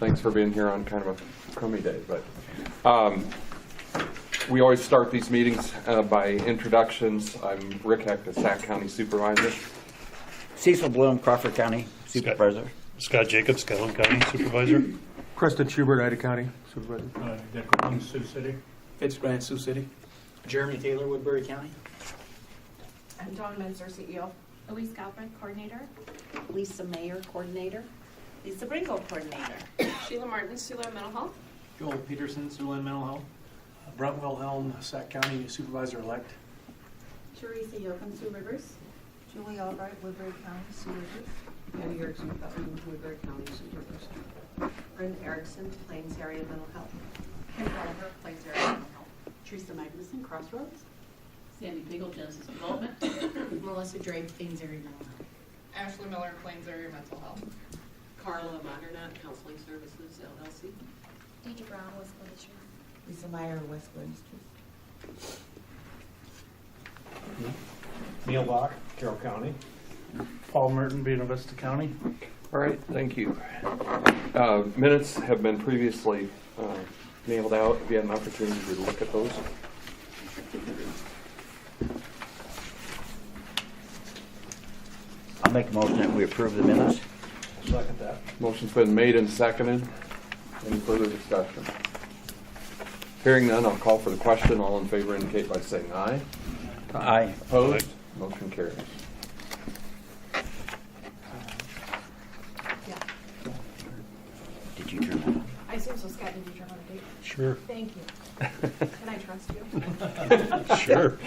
Thanks for being here on kind of a crummy day. But we always start these meetings by introductions. I'm Rick Heck, the Sac County Supervisor. Cecil Bloom, Crawford County Supervisor. Scott Jacobs, Calhoun County Supervisor. Preston Schubert, Ida County Supervisor. Dick Owens, Sioux City. Fitz Grant, Sioux City. Jeremy Taylor, Woodbury County. I'm Dawn Menzer, CEO. Elise Galbraith, Coordinator. Lisa Mayer, Coordinator. Lisa Bringle, Coordinator. Sheila Martin, Siouxland Mental Health. Joel Peterson, Siouxland Mental Health. Brent Wilhelm, Sac County Supervisor-elect. Teresa Yoakum, Sioux Rivers. Julie Albright, Woodbury County, Sioux Rivers. Patty Erickson, Woodbury County Supervisor. Brenda Erickson, Plains Area Mental Health. Kim Gallagher, Plains Area Mental Health. Teresa Magnuson, Crossroads. Sandy Beagle, Genesis Development. Melissa Drake, Plains Area Mental Health. Ashley Miller, Plains Area Mental Health. Carla Modernat, Counseling Services, LLC. Deidre Brown, West Industries. Lisa Meyer, West Industries. Neil Bach, Carroll County. Paul Merton, Buena Vista County. All right, thank you. Minutes have been previously nailed out. Have you had an opportunity to look at those? I'll make a motion that we approve the minutes. Second that. Motion's been made and seconded. Any further discussion? Hearing none, I'll call for the question. All in favor indicate by saying aye. Aye. Opposed? Motion carries. Yeah. Did you turn that on? I assume so. Scott, did you turn on the tape? Sure. Thank you. Can I trust you? Sure.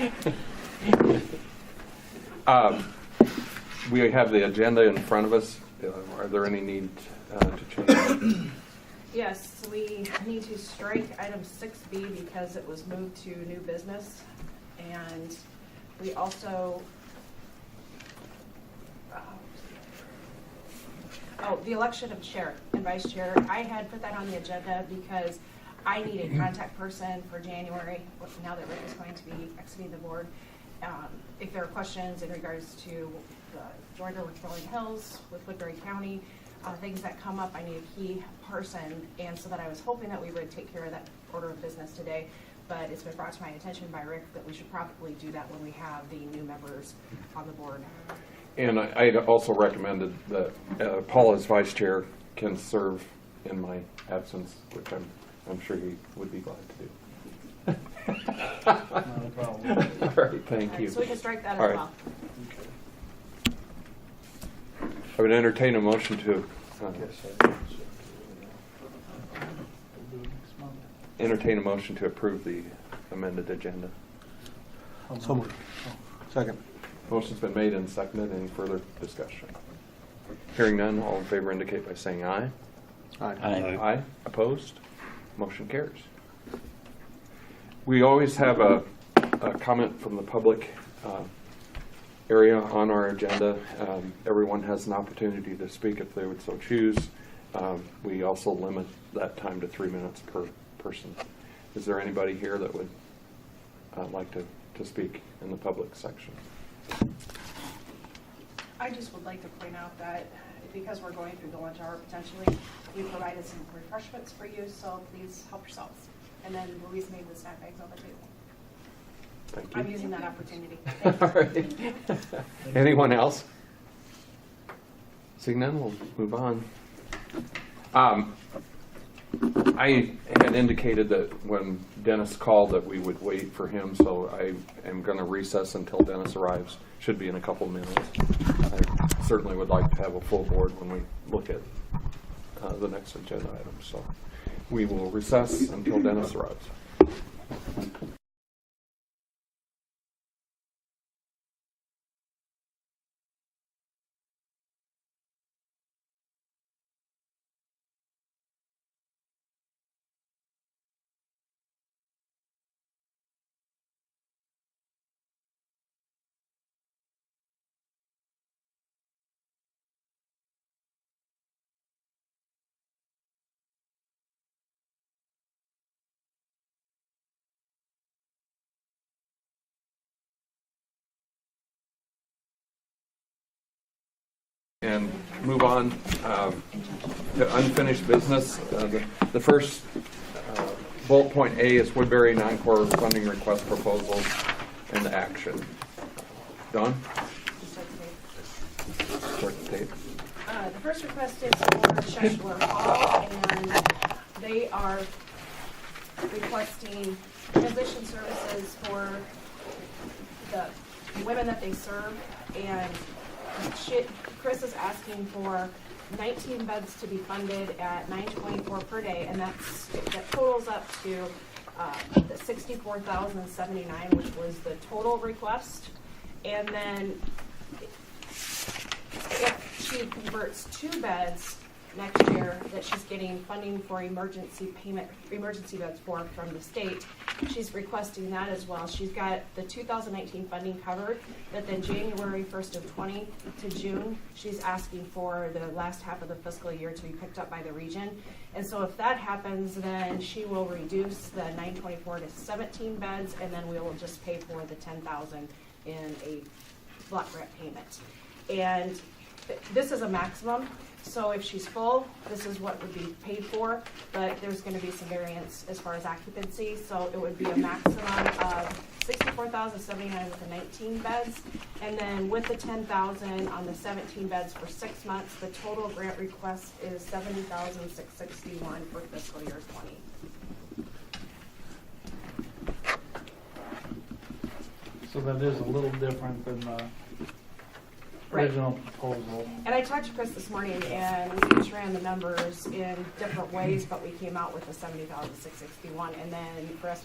We have the agenda in front of us. Are there any need to change? Yes, we need to strike item 6B because it was moved to new business. And we also, the election of chair and vice chair. I had put that on the agenda because I need a contact person for January, now that Rick is going to be exiting the board. If there are questions in regards to Georgia with Rolling Hills, with Woodbury County, things that come up, I need a key person. And so that I was hoping that we would take care of that order of business today. But it's been brought to my attention by Rick that we should probably do that when we have the new members on the board. And I also recommended that Paul as vice chair can serve in my absence, which I'm sure he would be glad to do. Not a problem. All right, thank you. So we can strike that All as right. well. I would entertain a motion to approve the amended agenda. So moved. Second. Motion's been made and seconded. Any further discussion? Hearing none, all in favor indicate by saying aye. Aye. Aye. Aye. Opposed? Motion carries. We always have a comment from the public area on our agenda. Everyone has an opportunity to speak if they would so choose. We also limit that time to 3 minutes per person. Is there anybody here that would like to speak in the public section? I just would like to point out that because we're going through the lunch hour potentially, we provided some refreshments for you, so please help yourselves. And then Louise made the snack bags on the table. Thank you. I'm using that opportunity. All right. Anyone else? Seeing none, we'll move on. I had indicated that when Dennis called that we would wait for him, so I am going to recess until Dennis arrives. Should be in a couple of minutes. I certainly would like to have a full board when we look at the next agenda item. So we will recess until Dennis arrives. and move on to unfinished business. The first bullet point A is Woodbury non-core funding request proposals and action. Don? Start the tape. The first request is for Sheshler Hall, and they are requesting transition services for the women that they serve, and Chris is asking for 19 beds to be funded at $9.24 per day, and that totals up to the $64,079, which was the total request. And then if she converts 2 beds next year that she's getting funding for emergency beds from the state, she's requesting that as well. She's got the 2019 funding covered, but then January 1st of 20 to June, she's asking for the last half of the fiscal year to be picked up by the region. And so if that happens, then she will reduce the 924 to 17 beds, and then we will just pay for the 10,000 in a block grant payment. And this is a maximum, so if she's full, this is what would be paid for, but there's going to be some variance as far as occupancy, so it would be a maximum of $64,079 with the 19 beds, and then with the 10,000 on the 17 beds for 6 months, the total grant request is $70,661 for fiscal year 20. So that is a little different than the Right. original proposal. And I talked to Chris this morning, and we ran the numbers in different ways, but we came out with the $70,661. And then for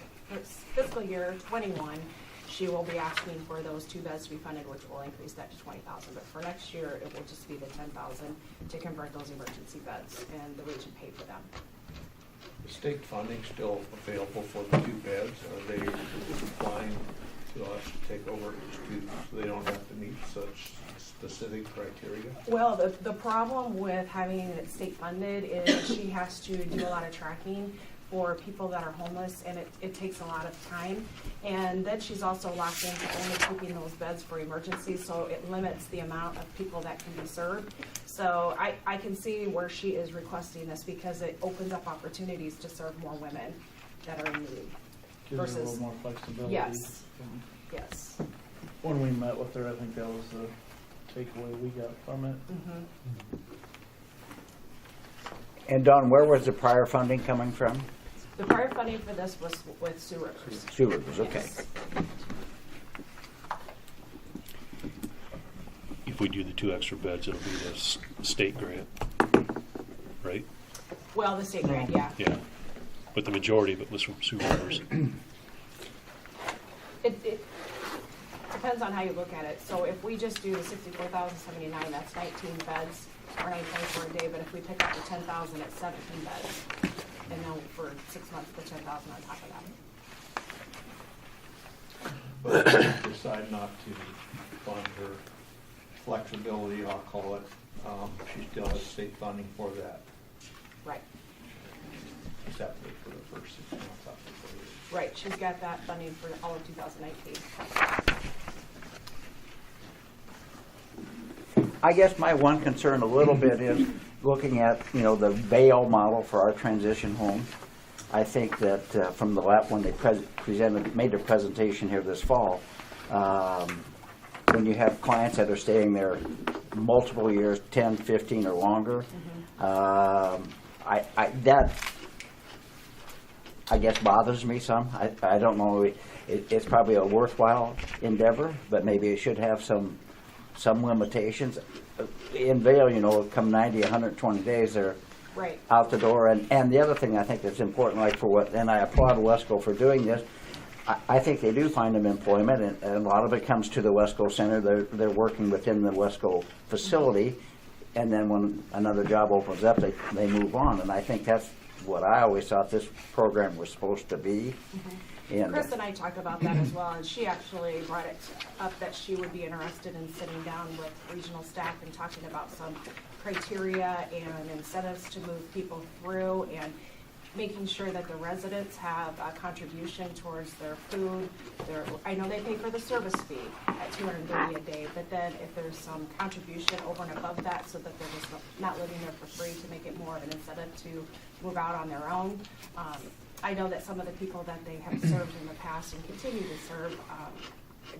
fiscal year 21, she will be asking for those 2 beds to be funded, which will increase that to $20,000. But for next year, it will just be the $10,000 to convert those emergency beds, and the region pay for them. Is state funding still available for the 2 beds? Are they applying to us to take over students so they don't have to meet such specific criteria? Well, the problem with having it state funded is she has to do a lot of tracking for people that are homeless, and it takes a lot of time. And then she's also locked into only keeping those beds for emergencies, so it limits the amount of people that can be served. So I can see where she is requesting this because it opens up opportunities to serve more women that are in need. Gives her a Versus- little more flexibility. Yes. Yes. When we met with her, I think that was the takeaway we got from it. Mhm. And Don, where was the prior funding coming from? The prior funding for this was with Sioux Rivers. Sioux Rivers, okay. Yes. If we do the 2 extra beds, it'll be the state grant, right? Well, the state grant, yeah. Yeah. But the majority of it was from Sioux Rivers. It depends on how you look at it. So if we just do the $64,079, that's 19 beds, or 924 a day, but if we pick up the 10,000, it's 17 beds. And then for 6 months, the 10,000 on top of that. But if we decide not to fund her flexibility, I'll call it, she still has state funding for that, Right, separately for the first 6 months after the right. She's got that funding for all of 2019. I guess my one concern a little bit is looking at, the Vail model for our transition home. I think that from the last when they made their presentation here this fall, when you have clients that are staying there multiple years, 10, 15 or longer, that I guess bothers me some. I don't know, it's probably a worthwhile endeavor, but maybe it should have some limitations. In Vail, come 90, 120 days, they're Right. out the door. And the other thing I think that's important, and I applaud Wesco for doing this, I think they do find them employment, and a lot of it comes to the Wesco Center. They're working within the Wesco facility, and then when another job opens up, they move on. And I think that's what I always thought this program was supposed to be. And Chris and I talked about that as well, and she actually brought it up that she would be interested in sitting down with regional staff and talking about some criteria and incentives to move people through. And making sure that the residents have a contribution towards their food. I know they pay for the service fee at $230 a day, but then if there's some contribution over and above that, so that they're just not living there for free, to make it more of an incentive to move out on their own. I know that some of the people that they have served in the past and continue to serve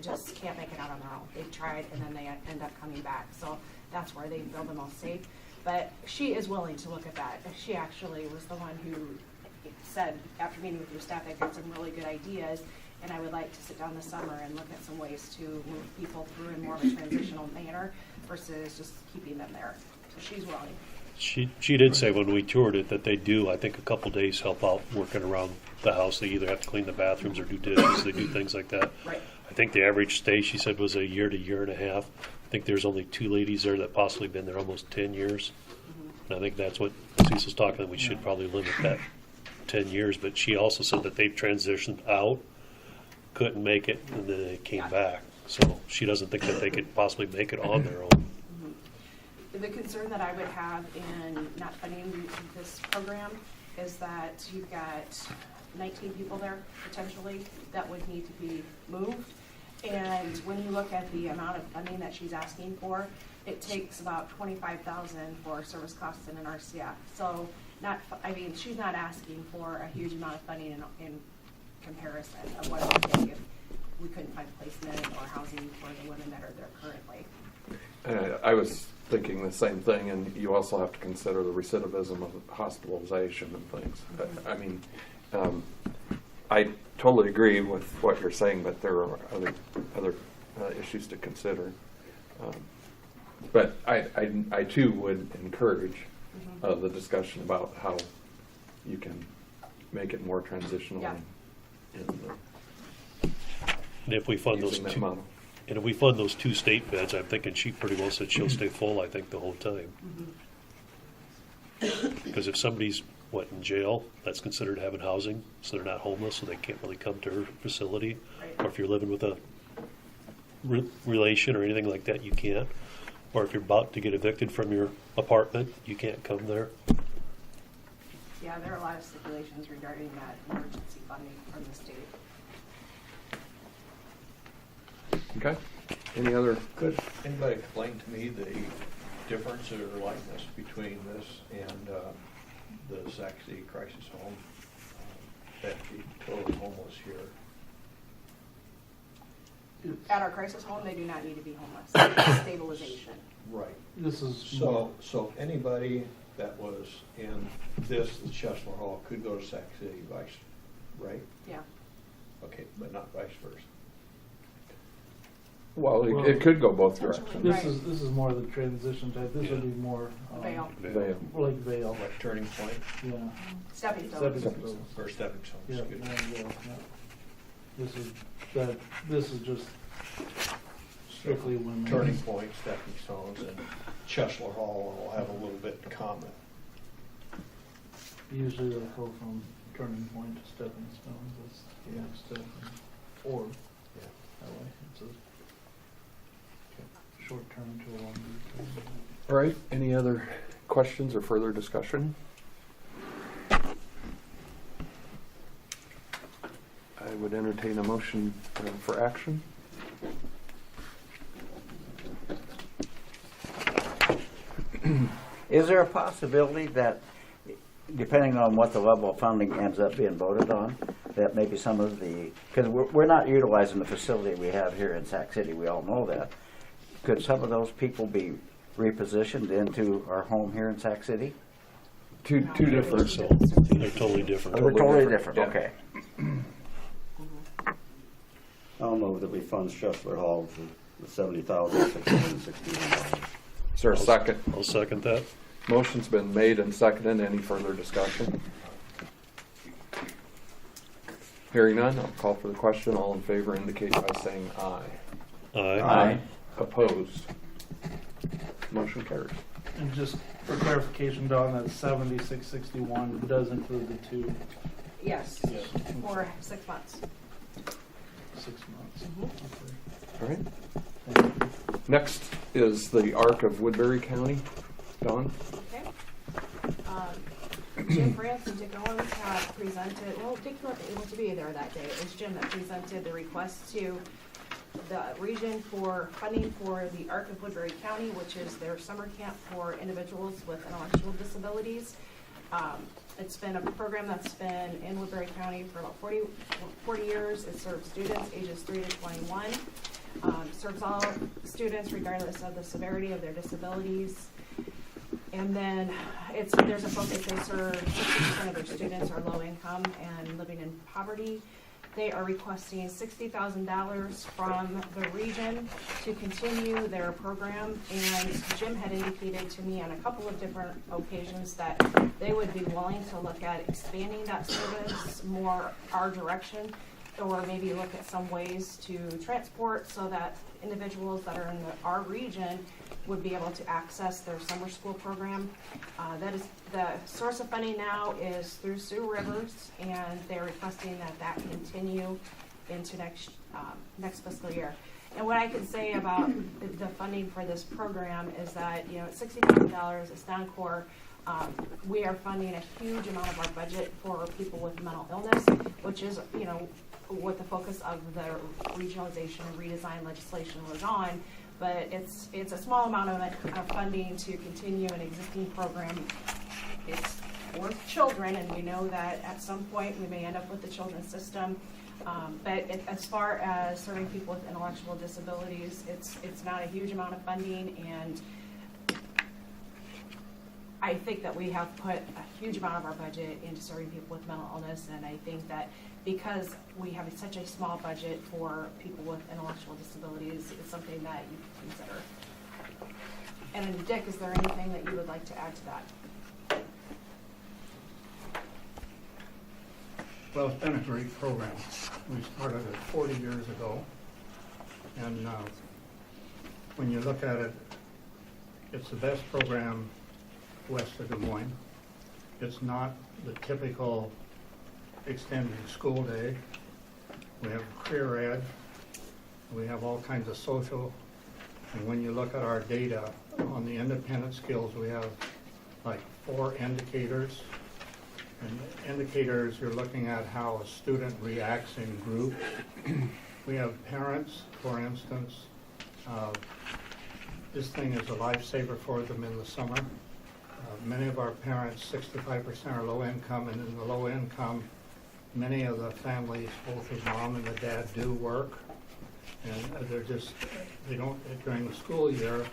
just can't make it out on their own. They've tried and then they end up coming back. So that's where they feel the most safe. But she is willing to look at that. She actually was the one who said, after meeting with your staff, I've got some really good ideas, and I would like to sit down this summer and look at some ways to move people through in more of a transitional manner versus just keeping them there. So she's willing. She did say when we toured it that they do, I think, a couple days help out working around the house. They either have to clean the bathrooms or do dishes. They do things like that. Right. I think the average stay, she said, was a year to year and a half. I think there's only 2 ladies there that possibly been there almost 10 years. And I think that's what Cecil's talking about. We should probably limit that 10 years. But she also said that they've transitioned out, couldn't make it, and then they came back. So she doesn't think that they could possibly make it on their own. The concern that I would have in not funding this program is that you've got 19 people there potentially that would need to be moved. And when you look at the amount of funding that she's asking for, it takes about $25,000 for service costs and an RCF. So she's not asking for a huge amount of funding in comparison of what it would take if we couldn't find placement or housing for the women that are there currently. I was thinking the same thing, and you also have to consider the recidivism of hospitalization and things. I mean, I totally agree with what you're saying, but there are other issues to consider. But I too would encourage the discussion about how you can make it more transitional. Yeah. And if we fund those Using that two, model. and if we fund those 2 state beds, I'm thinking she pretty well said she'll stay full, I think, the whole time. Because if somebody's, in jail, that's considered having housing, so they're not homeless, so they can't really come to her facility. Right. Or if you're living with a relation or anything like that, you can't. Or if you're about to get evicted from your apartment, you can't come there. Yeah, there are a lot of stipulations regarding that emergency funding from the state. Okay. Any other? Could anybody explain to me the difference or likeness between this and the Sac City Crisis Home that be totally homeless here? At our crisis home, they do not need to be homeless. It's stabilization. Right. This is So anybody that was in the Chesler Hall could go to Sac City, right? Yeah. Okay, but not vice versa. Well, it could go both Potentially. directions. This is more the transition type. This would be more Vale. Vale. like Vale. Like turning point Yeah. Stepping Stepping stones. stones. or stepping stones. Yeah, Good. yeah. This is just strictly women. Turning point, stepping stones, and Chesler Hall will have a little bit in common. Usually they'll go from turning point to stepping stones. That's the next step. Or Yeah. that way. It's a short term to a longer term. All right. Any other questions or further discussion? I would entertain a motion for action. Is there a possibility that, depending on what the level of funding ends up being voted on, that maybe some of the, because we're not utilizing the facility we have here in Sac City, we all know that. Could some of those people be repositioned into our home here in Sac City? Two different. So they're totally different. They're totally different, yeah. okay. I'll move that we fund Chesler Hall for the $70,661. Is there a second? I'll second that. Motion's been made and seconded. Any further discussion? Hearing none, I'll call for the question. All in favor indicate by saying aye. Aye. Opposed? Motion carries. And just for clarification, Dawn, that 7661 does include the 2 Yes, for 6 months. 6 months. All right. Thank you. Next is the Arc of Woodbury County. Dawn? Okay. Jim France and Dick Owens have presented, well, Dick wasn't able to be there that day. It was Jim that presented the request to the region for funding for the Arc of Woodbury County, which is their summer camp for individuals with intellectual disabilities. It's been a program that's been in Woodbury County for about 40 years. It serves students ages 3 to 21. Serves all students regardless of the severity of their disabilities. And then there's a focus. They serve 60% of their students are low income and living in poverty. They are requesting $60,000 from the region to continue their program. And Jim had indicated to me on a couple of different occasions that they would be willing to look at expanding that service more our direction, or maybe look at some ways to transport so that individuals that are in our region would be able to access their summer school program. That is, the source of funding now is through Sioux Rivers, and they're requesting that continue into next fiscal year. And what I can say about the funding for this program is that, it's $60,000, it's non-core. We are funding a huge amount of our budget for people with mental illness, which is, what the focus of the regionalization and redesign legislation was on. But it's a small amount of funding to continue an existing program. It's for children, and we know that at some point we may end up with the children's system. But as far as serving people with intellectual disabilities, it's not a huge amount of funding, and I think that we have put a huge amount of our budget into serving people with mental illness, and I think that because we have such a small budget for people with intellectual disabilities, it's something that you can consider. And then Dick, is there anything that you would like to add to that? Well, it's been a great program. We started it 40 years ago, and when you look at it, it's the best program west of Des Moines. It's not the typical extended school day. We have career ed. We have all kinds of social. And when you look at our data on the independent skills, we have like 4 indicators. And indicators, you're looking at how a student reacts in groups. We have parents, for instance. This thing is a lifesaver for them in the summer. Many of our parents, 65% are low income, and in the low income, many of the families, both the mom and the dad, do work, and they don't, during the school year,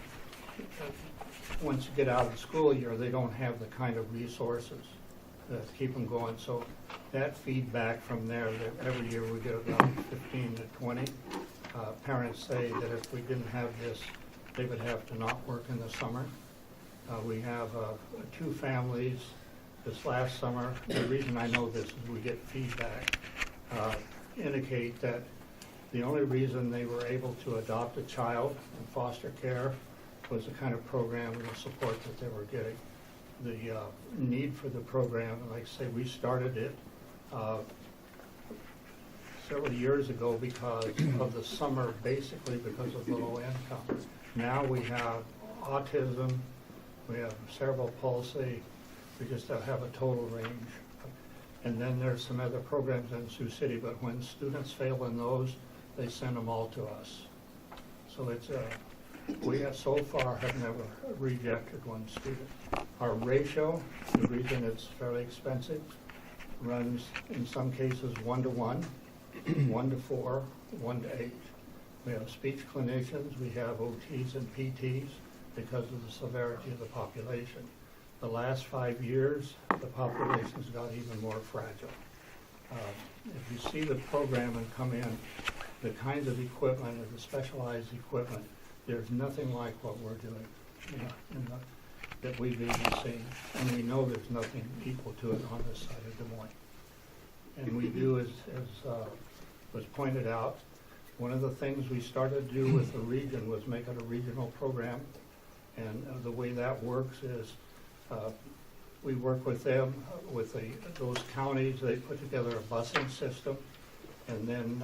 once you get out of the school year, they don't have the kind of resources that keep them going. So that feedback from there, that every year we get about 15 to 20. Parents say that if we didn't have this, they would have to not work in the summer. We have 2 families this last summer. The reason I know this is we get feedback, indicate that the only reason they were able to adopt a child in foster care was the kind of program and the support that they were getting. The need for the program, like I say, we started it several years ago because of the summer, basically because of the low income. Now we have autism, we have cerebral palsy, we just have a total range. And then there's some other programs in Sioux City, but when students fail in those, they send them all to us. So it's we have so far have never rejected one student. Our ratio, the reason it's fairly expensive, runs in some cases 1 to 1, 1 to 4, 1 to 8. We have speech clinicians, we have OTs and PTs because of the severity of the population. The last 5 years, the population's got even more fragile. If you see the program and come in, the kinds of equipment and the specialized equipment, there's nothing like what we're doing, that we've even seen. And we know there's nothing equal to it on this side of Des Moines. And we do, as was pointed out, one of the things we started to do with the region was make it a regional program. And the way that works is we work with them, with those counties. They put together a busing system, and then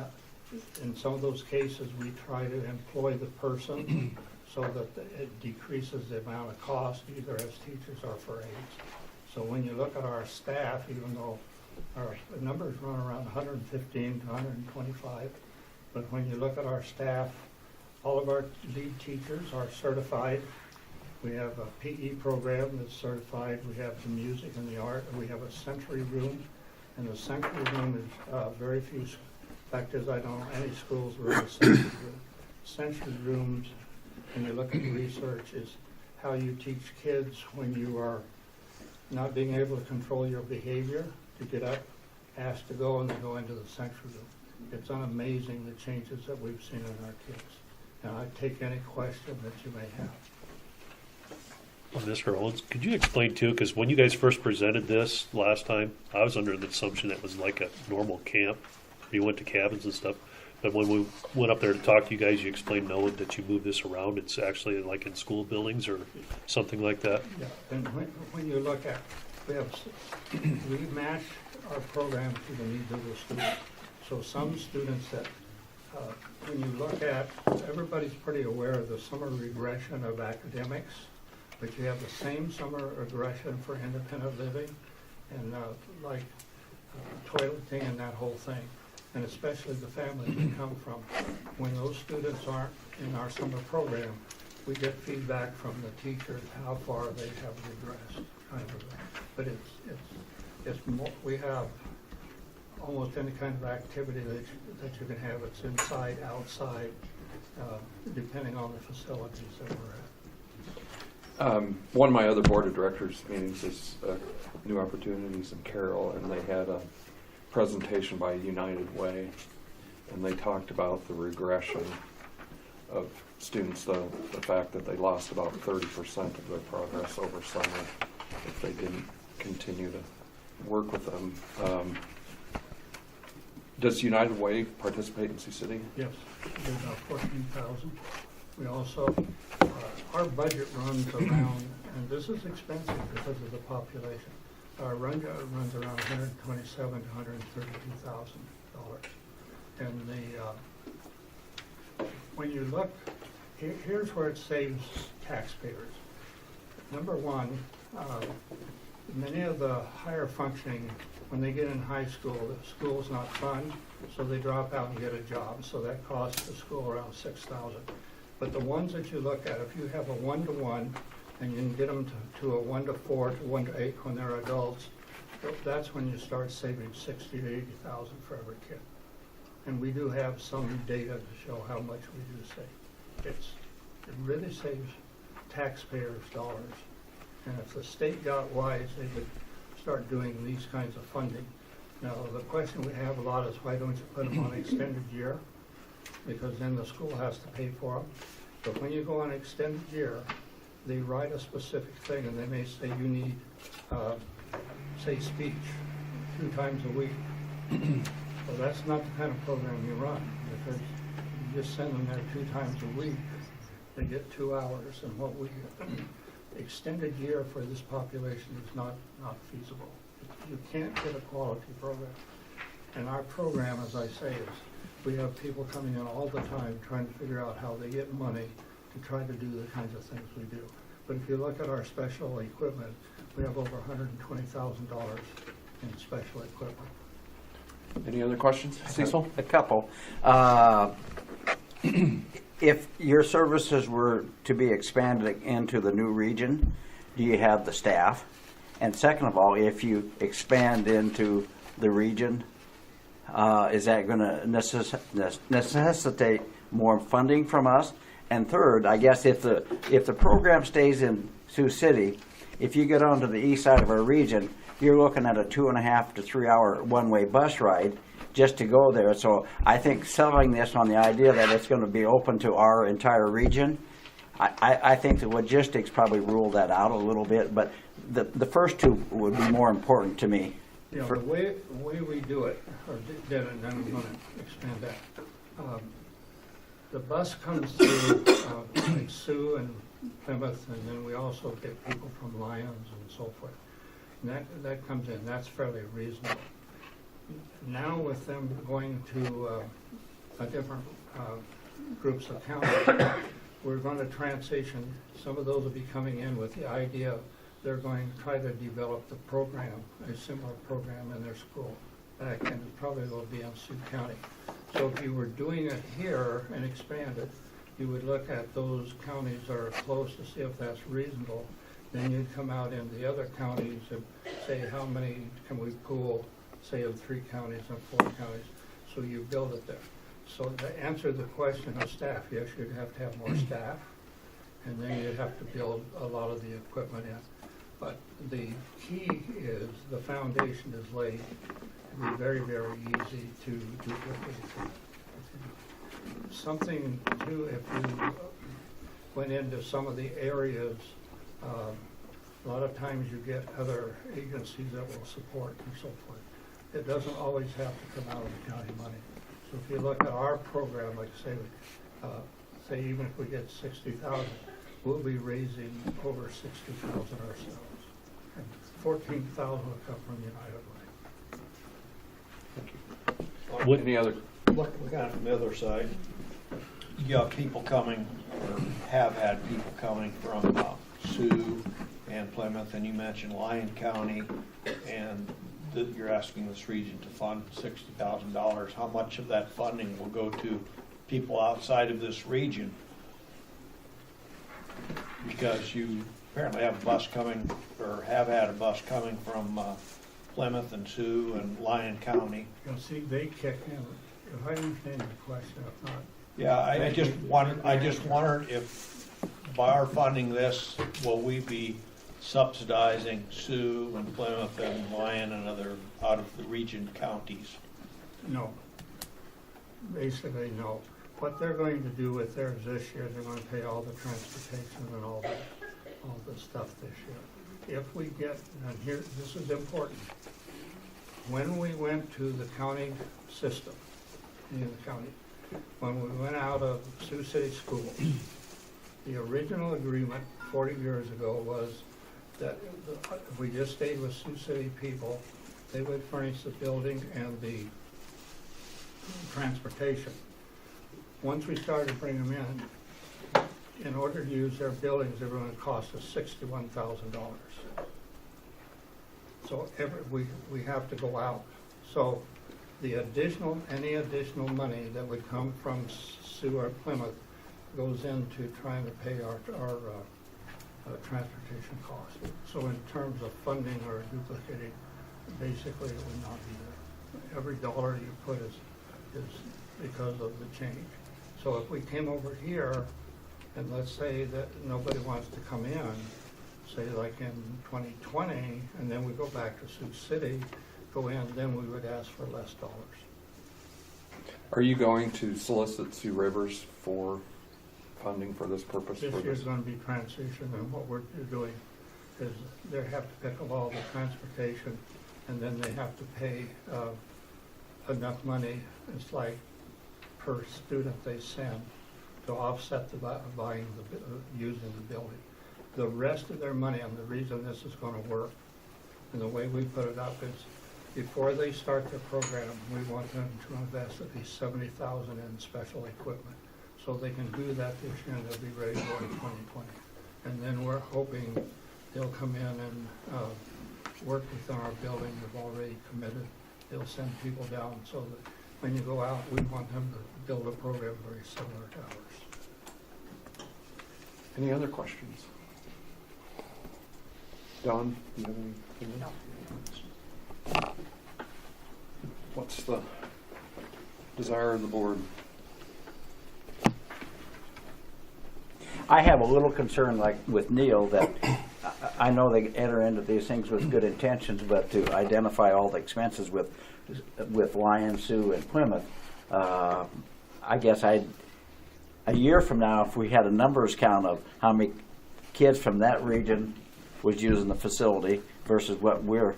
in some of those cases we try to employ the person so that it decreases the amount of cost, either as teachers or for aides. So when you look at our staff, even though our numbers run around 115 to 125, but when you look at our staff, all of our lead teachers are certified. We have a PE program that's certified. We have the music and the art. We have a sensory room, and the sensory room is very few. In fact, I don't know any schools with a sensory room. Sensory rooms, when you look at the research, is how you teach kids when you are not being able to control your behavior, to get up, ask to go, and then go into the sensory room. It's amazing the changes that we've seen in our kids. And I take any question that you may have. Mr. Owens, could you explain too, because when you guys first presented this last time, I was under the assumption that was like a normal camp, where you went to cabins and stuff. But when we went up there to talk to you guys, you explained, no, that you move this around. It's actually like in school buildings or something like that. Yeah, and when you look at, we match our program to the needs of the student. So some students that, when you look at, everybody's pretty aware of the summer regression of academics, but you have the same summer regression for independent living and toileting and that whole thing. And especially the families we come from. When those students aren't in our summer program, we get feedback from the teachers how far they have regressed, kind of. But it's more, we have almost any kind of activity that you can have. It's inside, outside, depending on the facilities that we're at. One of my other board of directors meetings is New Opportunities in Carroll, and they had a presentation by United Way, and they talked about the regression of students, the fact that they lost about 30% of their progress over summer if they didn't continue to work with them. Does United Way participate in Sioux City? Yes, there's about 14,000. We also, our budget runs around, and this is expensive because of the population. Our runs around $127,000 to $132,000. And when you look, here's where it saves taxpayers. Number one, many of the higher functioning, when they get in high school, the school's not fun, so they drop out and get a job. So that costs the school around $6,000. But the ones that you look at, if you have a 1-to-1, and you can get them to a 1-to-4 to 1-to-8 when they're adults, that's when you start saving $60,000 to $80,000 for every kid. And we do have some data to show how much we do save. It really saves taxpayers dollars. And if the state got wise, they would start doing these kinds of funding. Now, the question we have a lot is, why don't you put them on extended year? Because then the school has to pay for them. But when you go on extended year, they write a specific thing, and they may say you need, say, speech 2 times a week. Well, that's not the kind of program you run, because you just send them there 2 times a week. They get 2 hours, and what we extended year for this population is not feasible. You can't get a quality program. And our program, as I say, is we have people coming in all the time trying to figure out how they get money to try to do the kinds of things we do. But if you look at our special equipment, we have over $120,000 in special equipment. Any other questions? Cecil? A couple. If your services were to be expanded into the new region, do you have the staff? And second of all, if you expand into the region, is that going to necessitate more funding from us? And third, I guess if the program stays in Sioux City, if you get onto the east side of our region, you're looking at a 2.5 to 3 hour one-way bus ride just to go there. So I think selling this on the idea that it's going to be open to our entire region, I think the logistics probably rule that out a little bit, but the first two would be more important to me. You know, the way we do it, or did it, and then I'm going to expand that. The bus comes through like Sioux and Plymouth, and then we also get people from Lyons and so forth. And that comes in. That's fairly reasonable. Now with them going to a different groups of counties, we're going to transition. Some of those will be coming in with the idea they're going to try to develop the program, a similar program in their school. And it probably will be in Sioux County. So if you were doing it here and expand it, you would look at those counties that are close to see if that's reasonable. Then you'd come out in the other counties and say, how many can we pool, say in 3 counties and 4 counties? So you build it there. So to answer the question of staff, yes, you'd have to have more staff, and then you'd have to build a lot of the equipment in. But the key is the foundation is laid. It'd be very, very easy to duplicate. Something too, if you went into some of the areas, a lot of times you get other agencies that will support and so forth. It doesn't always have to come out of the county money. So if you look at our program, like say even if we get 60,000, we'll be raising over 60,000 ourselves. And 14,000 will come from United Way. What- Any other? Looking at it from the other side, you got people coming, or have had people coming from Sioux and Plymouth, and you mentioned Lyon County, and that you're asking this region to fund $60,000. How much of that funding will go to people outside of this region? Because you apparently have a bus coming, or have had a bus coming from Plymouth and Sioux and Lyon County. You'll see they kick in. If I understand the question, if not, Yeah, I just wondered if by our funding this, will we be subsidizing Sioux and Plymouth and Lyon and other out of the region counties? no. Basically, no. What they're going to do with theirs this year, they're going to pay all the transportation and all the stuff this year. If we get, and here, this is important. When we went to the county system, in the county, when we went out of Sioux City Schools, the original agreement 40 years ago was that if we just stayed with Sioux City people, they would furnish the building and the transportation. Once we started bringing them in order to use their buildings, they were going to cost us $61,000. So we have to go out. So the any additional money that would come from Sioux or Plymouth goes into trying to pay our transportation costs. So in terms of funding or duplicating, basically it would not be there. Every dollar you put is because of the change. So if we came over here, and let's say that nobody wants to come in, say like in 2020, and then we go back to Sioux City, go in, then we would ask for less dollars. Are you going to solicit Sioux Rivers for funding for this purpose? This year's going to be transition, and what we're doing is they have to pick up all the transportation, and then they have to pay enough money, it's like per student they send, to offset the buying, using the building. The rest of their money, and the reason this is going to work, and the way we put it up is, before they start their program, we want them to invest at least $70,000 in special equipment. So they can do that this year, and they'll be ready to go in 2020. And then we're hoping they'll come in and work within our building. They've already committed. They'll send people down so that when you go out, we want them to build a program very similar to ours. Any other questions? Don, do you have anything? No. What's the desire of the board? I have a little concern, like with Neil, that I know they enter into these things with good intentions, but to identify all the expenses with Lyon, Sioux, and Plymouth, I guess a year from now, if we had a numbers count of how many kids from that region was using the facility versus what we're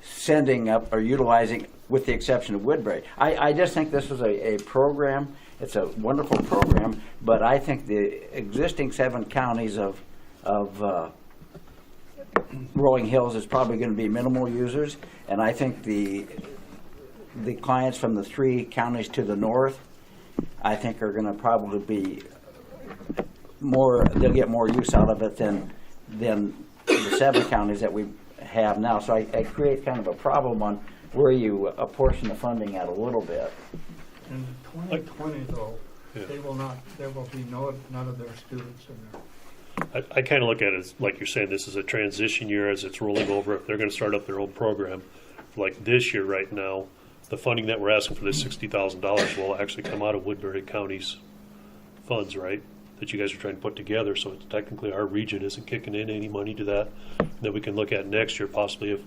sending up or utilizing, with the exception of Woodbury. I just think this is a program. It's a wonderful program, but I think the existing 7 counties of Rolling Hills is probably going to be minimal users, and I think the clients from the 3 counties to the north, I think are going to probably be more. They'll get more use out of it than the 7 counties that we have now. So I create kind of a problem on where you apportion the funding at a little bit. In 2020 though, Yeah. there will be none of their students in there. I kind of look at it as, like you're saying, this is a transition year as it's rolling over. If they're going to start up their own program, like this year right now, the funding that we're asking for this $60,000 will actually come out of Woodbury County's funds, right? That you guys are trying to put together. So it's technically our region isn't kicking in any money to that. That we can look at next year, possibly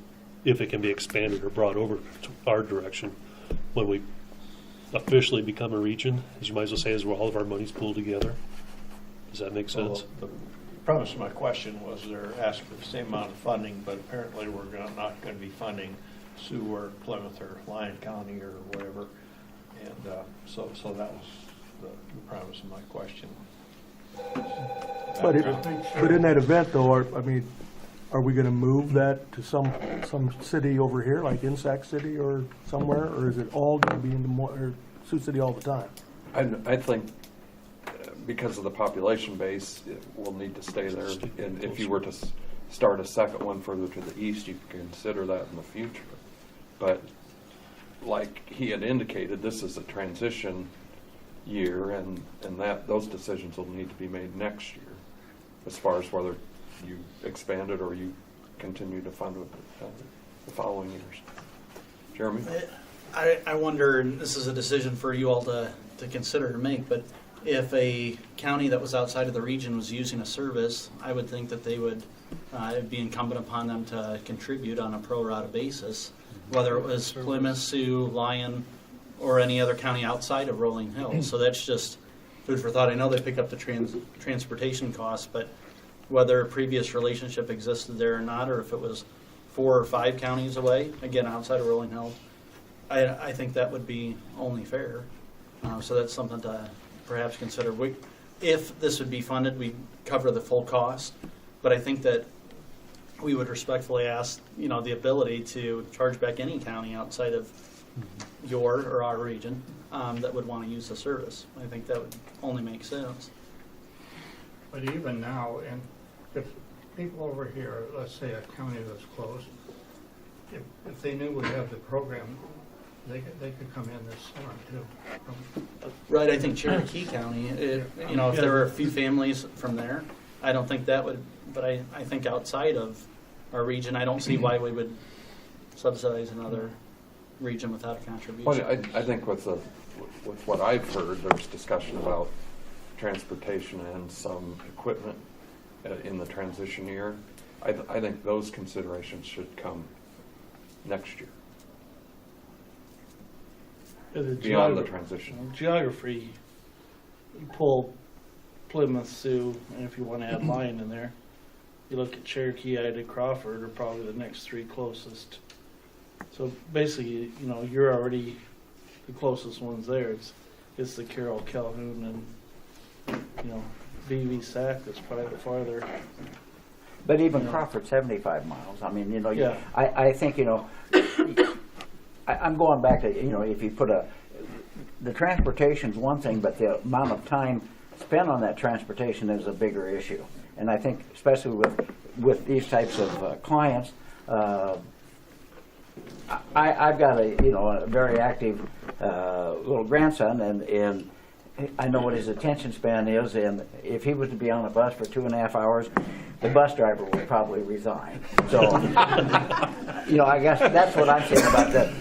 if it can be expanded or brought over to our direction when we officially become a region, as you might as well say, as where all of our money's pooled together. Does that make sense? Well, the premise of my question was they're asking for the same amount of funding, but apparently we're not going to be funding Sioux or Plymouth or Lyon County or whatever. And so that was the premise of my question. But in that event though, are we gonna move that to some city over here, like in Sac City or somewhere, or is it all gonna be in Sioux City all the time? I think because of the population base, it will need to stay there. And if you were to start a second one further to the east, you could consider that in the future. But like he had indicated, this is a transition year, and that those decisions will need to be made next year as far as whether you expand it or you continue to fund with the following years. Jeremy? I wonder, and this is a decision for you all to consider and make, but if a county that was outside of the region was using a service, I would think that they would, it'd be incumbent upon them to contribute on a pro rata basis, whether it was Plymouth, Sioux, Lyon, or any other county outside of Rolling Hills. So that's just food for thought. I know they pick up the transportation costs, but whether a previous relationship existed there or not, or if it was 4 or 5 counties away, again, outside of Rolling Hills, I think that would be only fair. So that's something to perhaps consider. If this would be funded, we'd cover the full cost, but I think that we would respectfully ask, the ability to charge back any county outside of your or our region that would want to use the service. I think that would only make sense. But even now, and if people over here, let's say a county that's close, if they knew we have the program, they could come in this summer too. Right, I think Cherokee County, if there were a few families from there, I don't think that would, but I think outside of our region, I don't see why we would subsidize another region without a contribution. Well, I think with what I've heard, there's discussion about transportation and some equipment in the transition year. I think those considerations should come next year, beyond the transition. Geography, you pull Plymouth, Sioux, and if you want to add Lyon in there, you look at Cherokee, Ida, Crawford are probably the next 3 closest. So basically, you're already the closest ones there. It's the Carroll, Calhoun, and BV Sac that's probably farther. But even Crawford, 75 miles. Yeah. I think, I'm going back to, if you put the transportation's one thing, but the amount of time spent on that transportation is a bigger issue. And I think, especially with these types of clients, I've got a very active little grandson, and I know what his attention span is, and if he was to be on a bus for 2.5 hours, the bus driver would probably resign. So, I guess that's what I'm saying about that.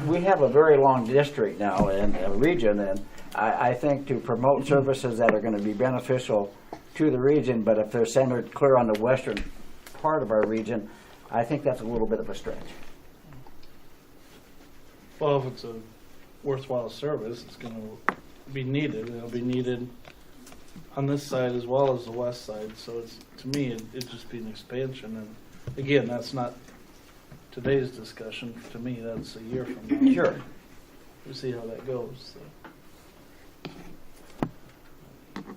We have a very long district now and a region, and I think to promote services that are going to be beneficial to the region, but if they're centered clear on the western part of our region, I think that's a little bit of a stretch. Well, if it's a worthwhile service, it's going to be needed. It'll be needed on this side as well as the west side. So to me, it'd just be an expansion. And again, that's not today's discussion. To me, that's a year from now. Sure. We'll see how that goes. So.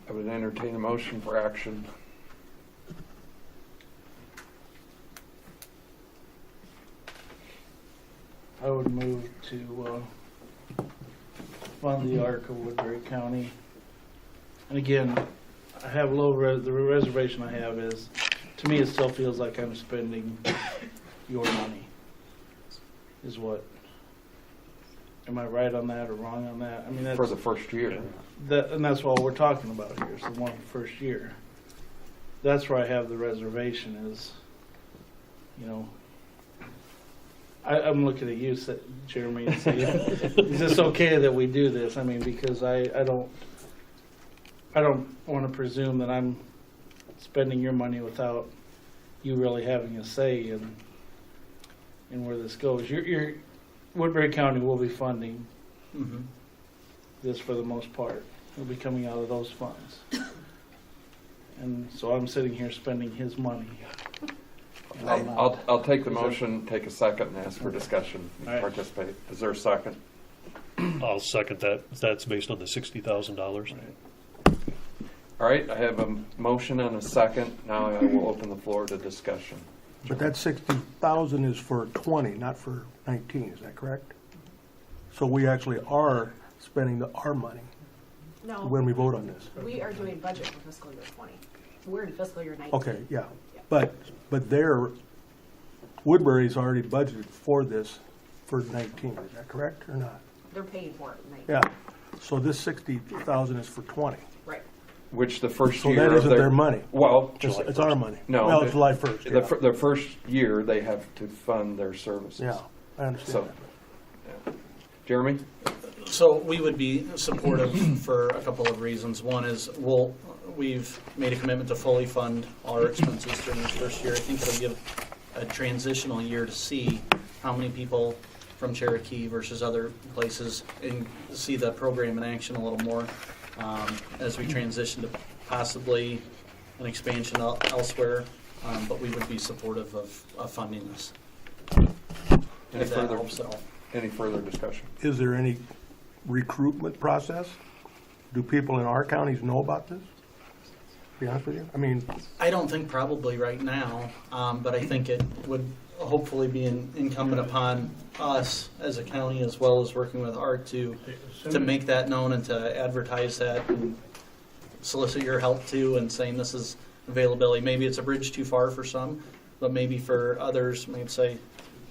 I would entertain a motion for action. I would move to fund the ARC of Woodbury County. And again, I have the reservation I have is to me, it still feels like I'm spending your money, is what, am I right on that or wrong on that? I mean, that's, For the first year. and that's what we're talking about here, is the one first year. That's where I have the reservation is, you know, I'm looking at you, Jeremy, and saying, is this okay that we do this? I mean, because I don't want to presume that I'm spending your money without you really having a say in where this goes. Your Woodbury County will be funding Mhm. this for the most part. It'll be coming out of those funds. And so I'm sitting here spending his money. And I'm not. I'll take the motion, take a second, and ask for discussion, All right. participate. Is there a second? I'll second that. That's based on the $60,000. Right. All right, I have a motion and a second. Now I will open the floor to discussion. But that 60,000 is for 20, not for 19, is that correct? So we actually are spending our money No, when we vote on this. we are doing budget for fiscal year 20. We're in fiscal year 19. Okay, yeah. Yeah. But Woodbury's already budgeted for this for 19, is that correct or not? They're paying for it in 19. Yeah. So this 60,000 is for 20. Right. Which the first So year that of isn't their money. Well, It's our money. No, Well, the- it's July 1st, yeah. the first year, they have to fund their services. Yeah, I understand So, that. yeah. Jeremy? So we would be supportive for a couple of reasons. One is we've made a commitment to fully fund our expenses during the first year. I think it'll give a transitional year to see how many people from Cherokee versus other places and see the program in action a little more as we transition to possibly an expansion elsewhere. But we would be supportive of funding this. Any If that further, helps at all. any further discussion? Is there any recruitment process? Do people in our counties know about this? To be honest with you? I mean, I don't think probably right now, but I think it would hopefully be incumbent upon us as a county as well as working with ART to make that known and to advertise that and solicit your help too and saying this is availability. Maybe it's a bridge too far for some, but maybe for others, maybe say,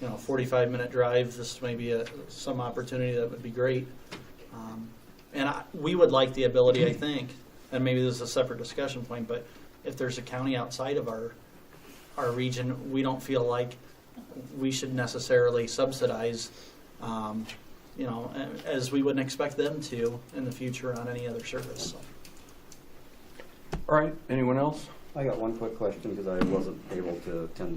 45-minute drive, this may be some opportunity that would be great. We would like the ability, I think, and maybe this is a separate discussion point, but if there's a county outside of our region, we don't feel like we should necessarily subsidize, as we wouldn't expect them to in the future on any other service. So. All right, anyone else? I got one quick question because I wasn't able to attend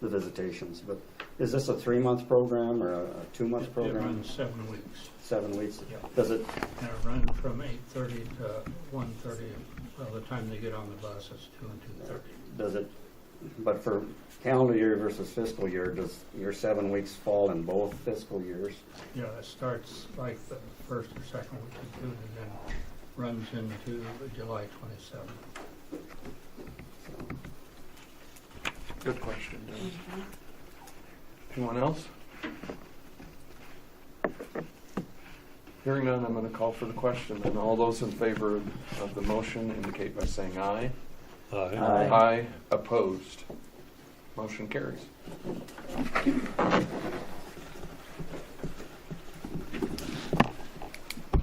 the visitations, but is this a 3-month program or a 2-month It program? runs 7 weeks. 7 weeks? Yeah. Does it, And it runs from 8:30 to 1:30. By the time they get on the bus, it's 2 and 2:30. but for calendar year versus fiscal year, does your 7 weeks fall in both fiscal years? Yeah, it starts like the first or second week of June and then runs into July 27th. Good question, Dennis. Anyone else? Hearing none, I'm going to call for the question. And all those in favor of the motion indicate by saying aye. Aye. Aye. Opposed. Motion carries.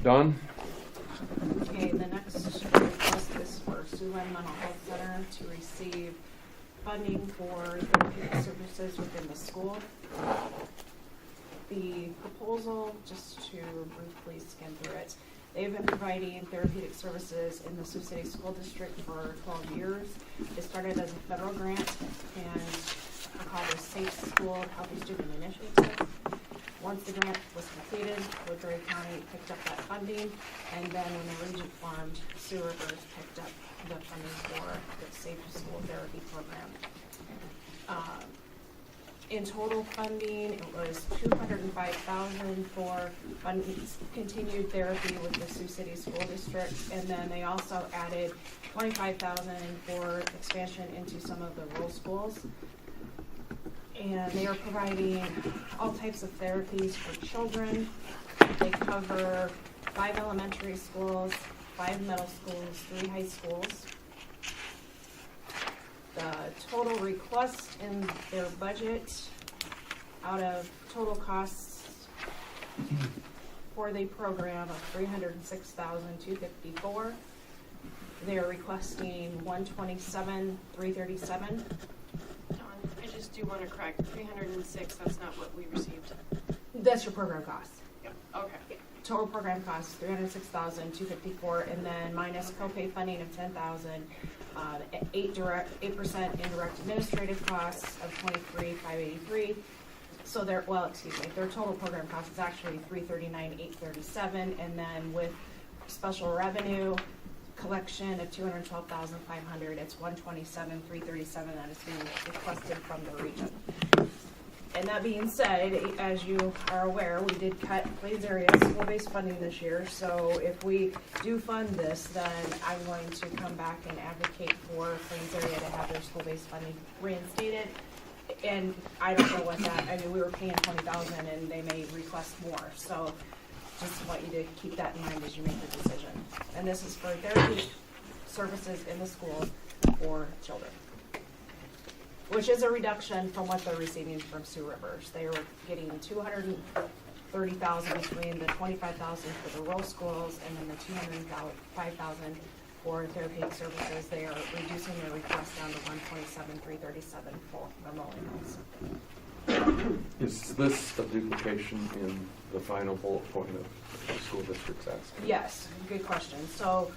Done? Okay, the next request is for Siouxland Mental Health Center to receive funding for therapeutic services within the school. The proposal, just to briefly skim through it, they've been providing therapeutic services in the Sioux City School District for 12 years. It started as a federal grant and called a Safe School Healthy Student Initiative. Once the grant was completed, Woodbury County picked up that funding, and then when the region formed, Sioux Rivers picked up the funding for the Safe School Therapy Program. In total funding, it was $205,000 for continued therapy with the Sioux City School District, and then they also added $25,000 for expansion into some of the rural schools. And they are providing all types of therapies for children. They cover 5 elementary schools, 5 middle schools, 3 high schools. the total request in their budget out of total costs for the program of $306,254. They are requesting $127,337. I just do want to correct, 306, that's not what we received. That's your program cost. Okay. Total program cost $306,254, and then minus copay funding of $10,000, 8% indirect administrative costs of $23,583. So their total program cost is actually $339,837, and then with special revenue collection of $212,500, it's $127,337 that is being requested from the region. And that being said, as you are aware, we did cut Plains area school-based funding this year. So if we do fund this, then I'm going to come back and advocate for Plains area to have their school-based funding reinstated. And I don't know what that, I mean, we were paying $20,000 and they may request more. So just want you to keep that in mind as you make the decision. And this is for therapy services in the school for children, which is a reduction from what they're receiving from Sioux Rivers. They were getting $230,000 between the $25,000 for the rural schools and then the $205,000 for therapeutic services. They are reducing their request down to $127,337 for remote hills. Is this a duplication in the final bullet point of the school district's asking? Yes, good question. So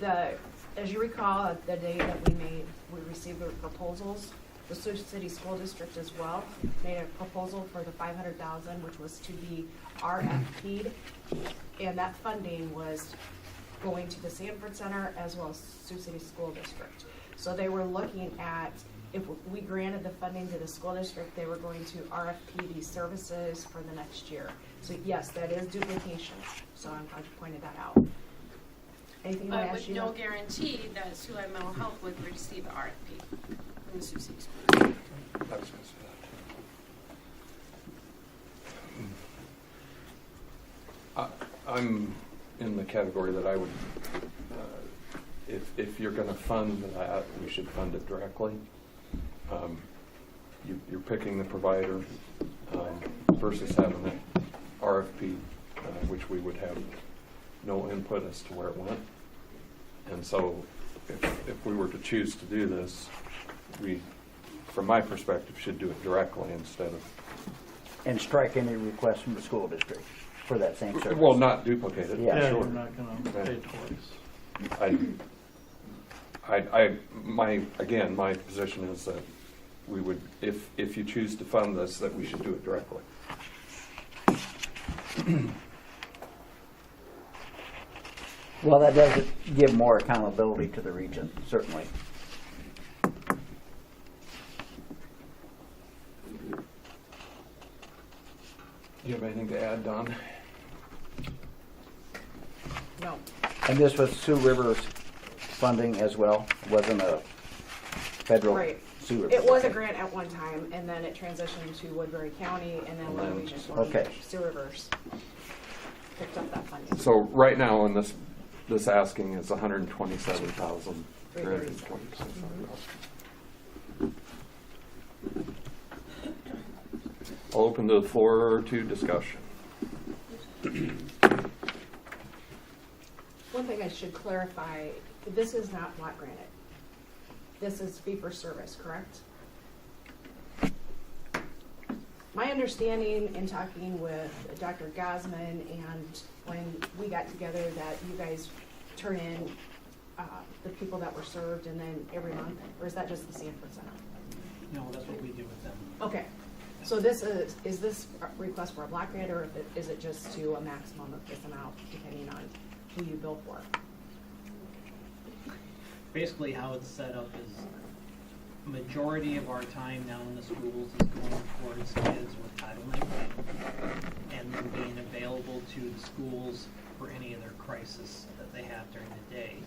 as you recall, at the day that we received the proposals, the Sioux City School District as well made a proposal for the $500,000, which was to be RFP'd, and that funding was going to the Sanford Center as well as Sioux City School District. So they were looking at, if we granted the funding to the school district, they were going to RFP these services for the next year. So yes, that is duplication. So I'm glad you pointed that out. Anything you want But to ask with you? no guarantee that Sioux Lab Mental Health would receive an RFP from the Sioux City School District. I was going to say that. I'm in the category that I would, if you're going to fund that, we should fund it directly. You're picking the provider versus having an RFP, which we would have no input as to where it went. And so if we were to choose to do this, we, from my perspective, should do it directly instead of... And strike any request from the school district for that same service. Well, not duplicate it. Yeah, We're sure. not gonna pay twice. My position is that we would, if you choose to fund this, that we should do it directly. Well, that does give more accountability to the region, certainly. Do you have anything to add, Don? No. And this was Sioux Rivers funding as well, wasn't a federal Right. Sioux Rivers. It was a okay. grant at one time, and then it transitioned to Woodbury County, and then And when then- we just Okay. Sioux Rivers picked up that funding. So right now, in this asking is $127,326. I'll open the floor to discussion. One thing I should clarify, this is not block granted. This is fee for service, correct? My understanding in talking with Dr. Gosman and when we got together that you guys turn in the people that were served and then every month, or is that just the Sanford Center? No, that's what we do with them. Okay, so this is this a request for a block grant, or is it just to a maximum of this amount depending on who you bill for? Basically, how it's set up is majority of our time now in the schools is going towards kids with Title IX and then being available to the schools for any of their crisis that they have during the day.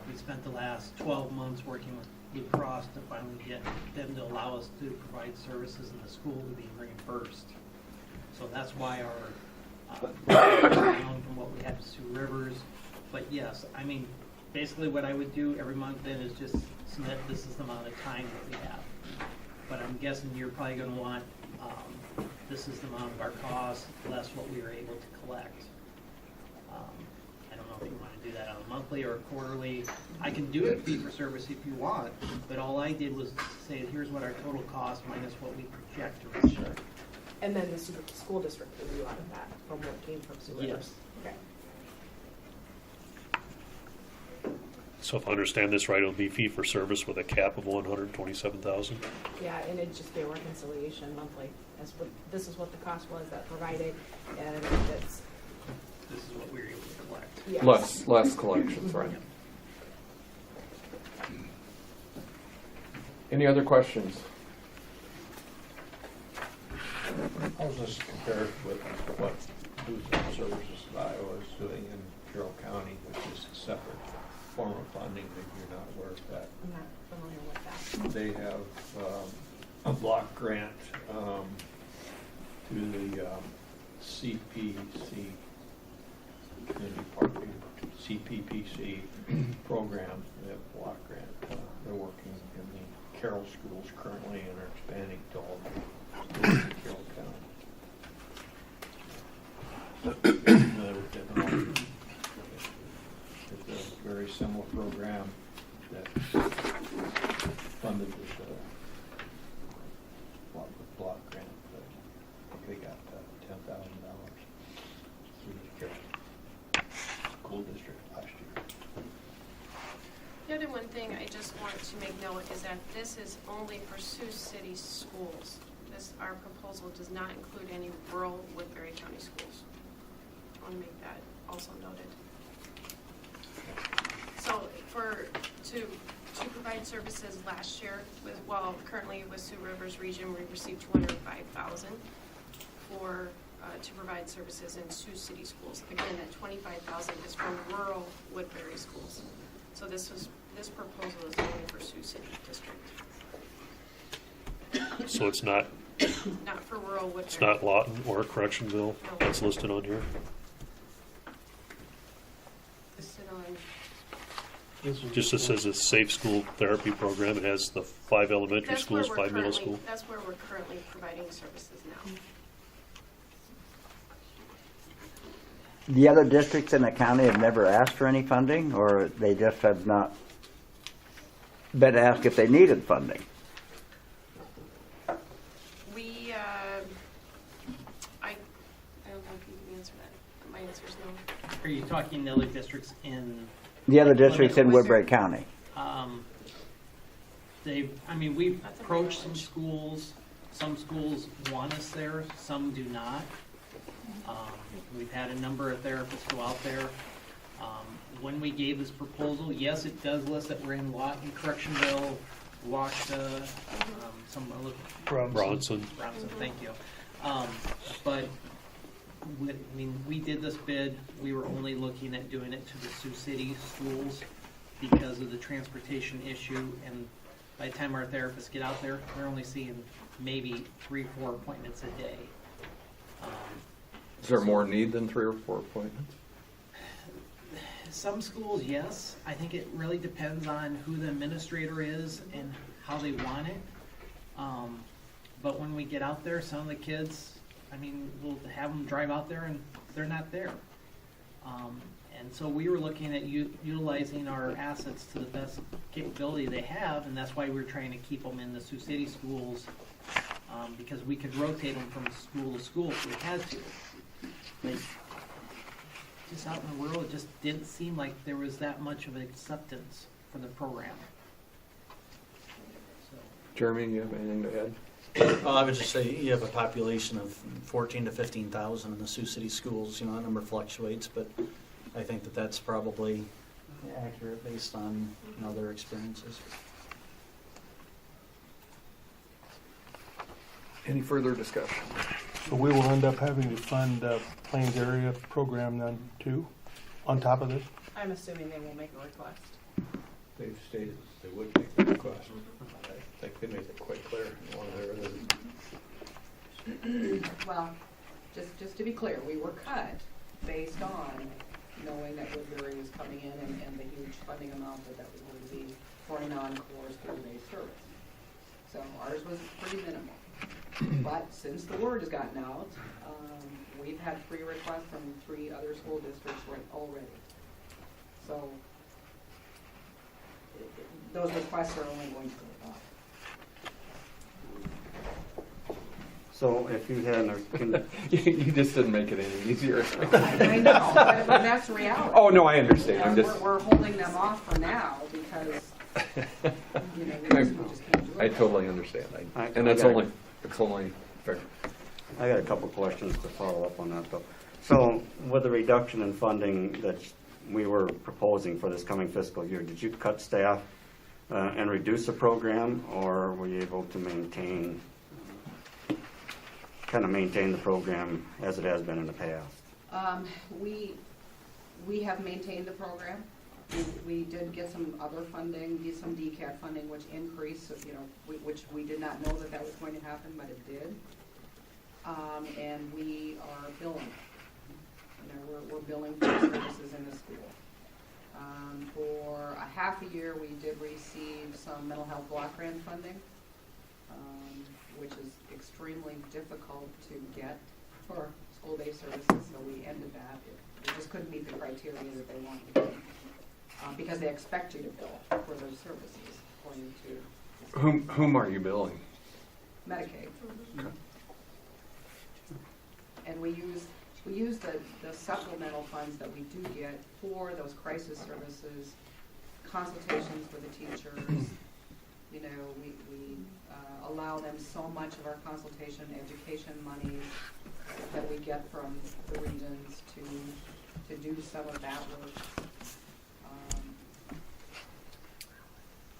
We spent the last 12 months working with Blue Cross to finally get them to allow us to provide services in the school to be reimbursed. So that's why our down from what we had to Sioux Rivers. But yes, I mean, basically what I would do every month then is just submit, this is the amount of time that we have. But I'm guessing you're probably gonna want, this is the amount of our cost, less what we were able to collect. I don't know if you wanna do that on a monthly or a quarterly. I can do it fee for service if you want, but all I did was say, here's what our total cost minus what we project to reach. And then the school district will do out of that from what came from Sioux Rivers? Yes. Okay. So if I understand this right, it'll be fee for service with a cap of 127,000? Yeah, and it'd just be a reconciliation monthly. This is what the cost was that provided, and it's, This is what we were able to collect. yes. Less collections, right? Any other questions? How does this compare with what Food Services of Iowa is doing in Carroll County, which is a separate form of funding that you're not aware of that? I'm not familiar with that. They have a block grant through the CPC, Community Park, CPPC program. They have a block grant. They're working in the Carroll schools currently and are expanding to all the schools in Carroll County. It's a very similar program that funded with the block grant. They got $10,000 through the Carroll School District last year. The other one thing I just want to make note is that this is only for Sioux City schools. Our proposal does not include any rural Woodbury County schools. I want to make that also noted. So to provide services last year currently with Sioux Rivers Region, we received $205,000 to provide services in Sioux City schools. Again, that $25,000 is from rural Woodbury schools. So this proposal is only for Sioux City District, So it's not not for rural Woodbury. It's not Lawton or Correctionville that's listed on here? Listed on. Just it says it's Safe School Therapy Program. It has the 5 elementary schools, 5 middle school. That's where we're currently providing services now. The other districts in the county have never asked for any funding, or they just have not been asked if they needed funding? I don't know if you can answer that. My answer is no. Are you talking the other districts in? The other districts in Woodbury County? We've approached some schools. Some schools want us there, some do not. We've had a number of therapists go out there. When we gave this proposal, yes, it does list that we're in Lawton, Correctionville, Washta, some other. Bronson. Thank you. But we did this bid, we were only looking at doing it to the Sioux City schools because of the transportation issue, and by the time our therapists get out there, they're only seeing maybe 3-4 appointments a day. Is there more need than 3 or 4 appointments? Some schools, yes. I think it really depends on who the administrator is and how they want it. But when we get out there, some of the kids, we'll have them drive out there and they're not there. And so we were looking at utilizing our assets to the best capability they have, and that's why we're trying to keep them in the Sioux City schools, because we could rotate them from school to school if we had to. But just out in the world, it just didn't seem like there was that much of an acceptance for the program. Jeremy, you have anything to add? Well, I would just say you have a population of 14 to 15,000 in the Sioux City schools. That number fluctuates, but I think that that's probably accurate based on their experiences. Any further discussion? So we will end up having to fund Plains area program then too, on top of this? I'm assuming they will make a request. They've stated they would make the request. I think they made it quite clear in one of their other. Well, just to be clear, we were cut based on knowing that Woodbury is coming in and the huge funding amount that was going to be for a non-core school-based service. So ours was pretty minimal. But since the word has gotten out, we've had 3 requests from 3 other school districts already. So those requests are only going to go up. So if you had, You just didn't make it any easier. I know, but that's reality. Oh, no, I understand. I'm just, We're holding them off for now because, you know, we just can't do it. I totally understand. I And it's got it. only fair. I got a couple questions to follow up on that though. So with the reduction in funding that we were proposing for this coming fiscal year, did you cut staff and reduce the program, or were you able to maintain the program as it has been in the past? We have maintained the program. We did get some other funding, some DCAT funding, which increased, you know, which we did not know that was going to happen, but it did. And we are billing. You know, we're billing for services in the school. For a half a year, we did receive some mental health block grant funding, which is extremely difficult to get for school-based services, so we ended that. We just couldn't meet the criteria that they wanted, because they expect you to bill for those services according to Whom are you billing? Medicaid. Okay. And we use the supplemental funds that we do get for those crisis services, consultations for the teachers. You know, we allow them so much of our consultation education monies that we get from the regions to do some of that work.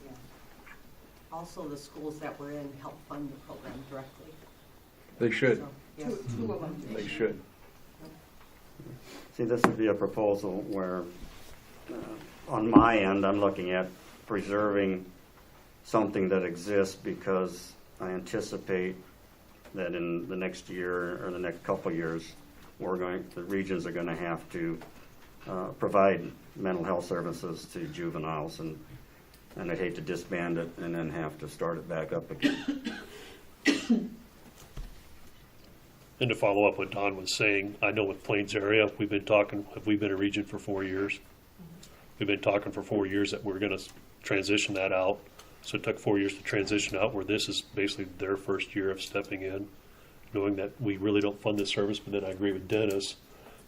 Yeah. Also, the schools that we're in help fund the program directly. They should. So, yes, 2 of them do. They should. See, this would be a proposal where, on my end, I'm looking at preserving something that exists because I anticipate that in the next year or the next couple of years, the regions are going to have to provide mental health services to juveniles, and I'd hate to disband it and then have to start it back up again. And to follow up what Don was saying, I know with Plains area, we've been a region for 4 years. We've been talking for 4 years that we're going to transition that out. So it took 4 years to transition out, where this is basically their first year of stepping in, knowing that we really don't fund this service. But then I agree with Dennis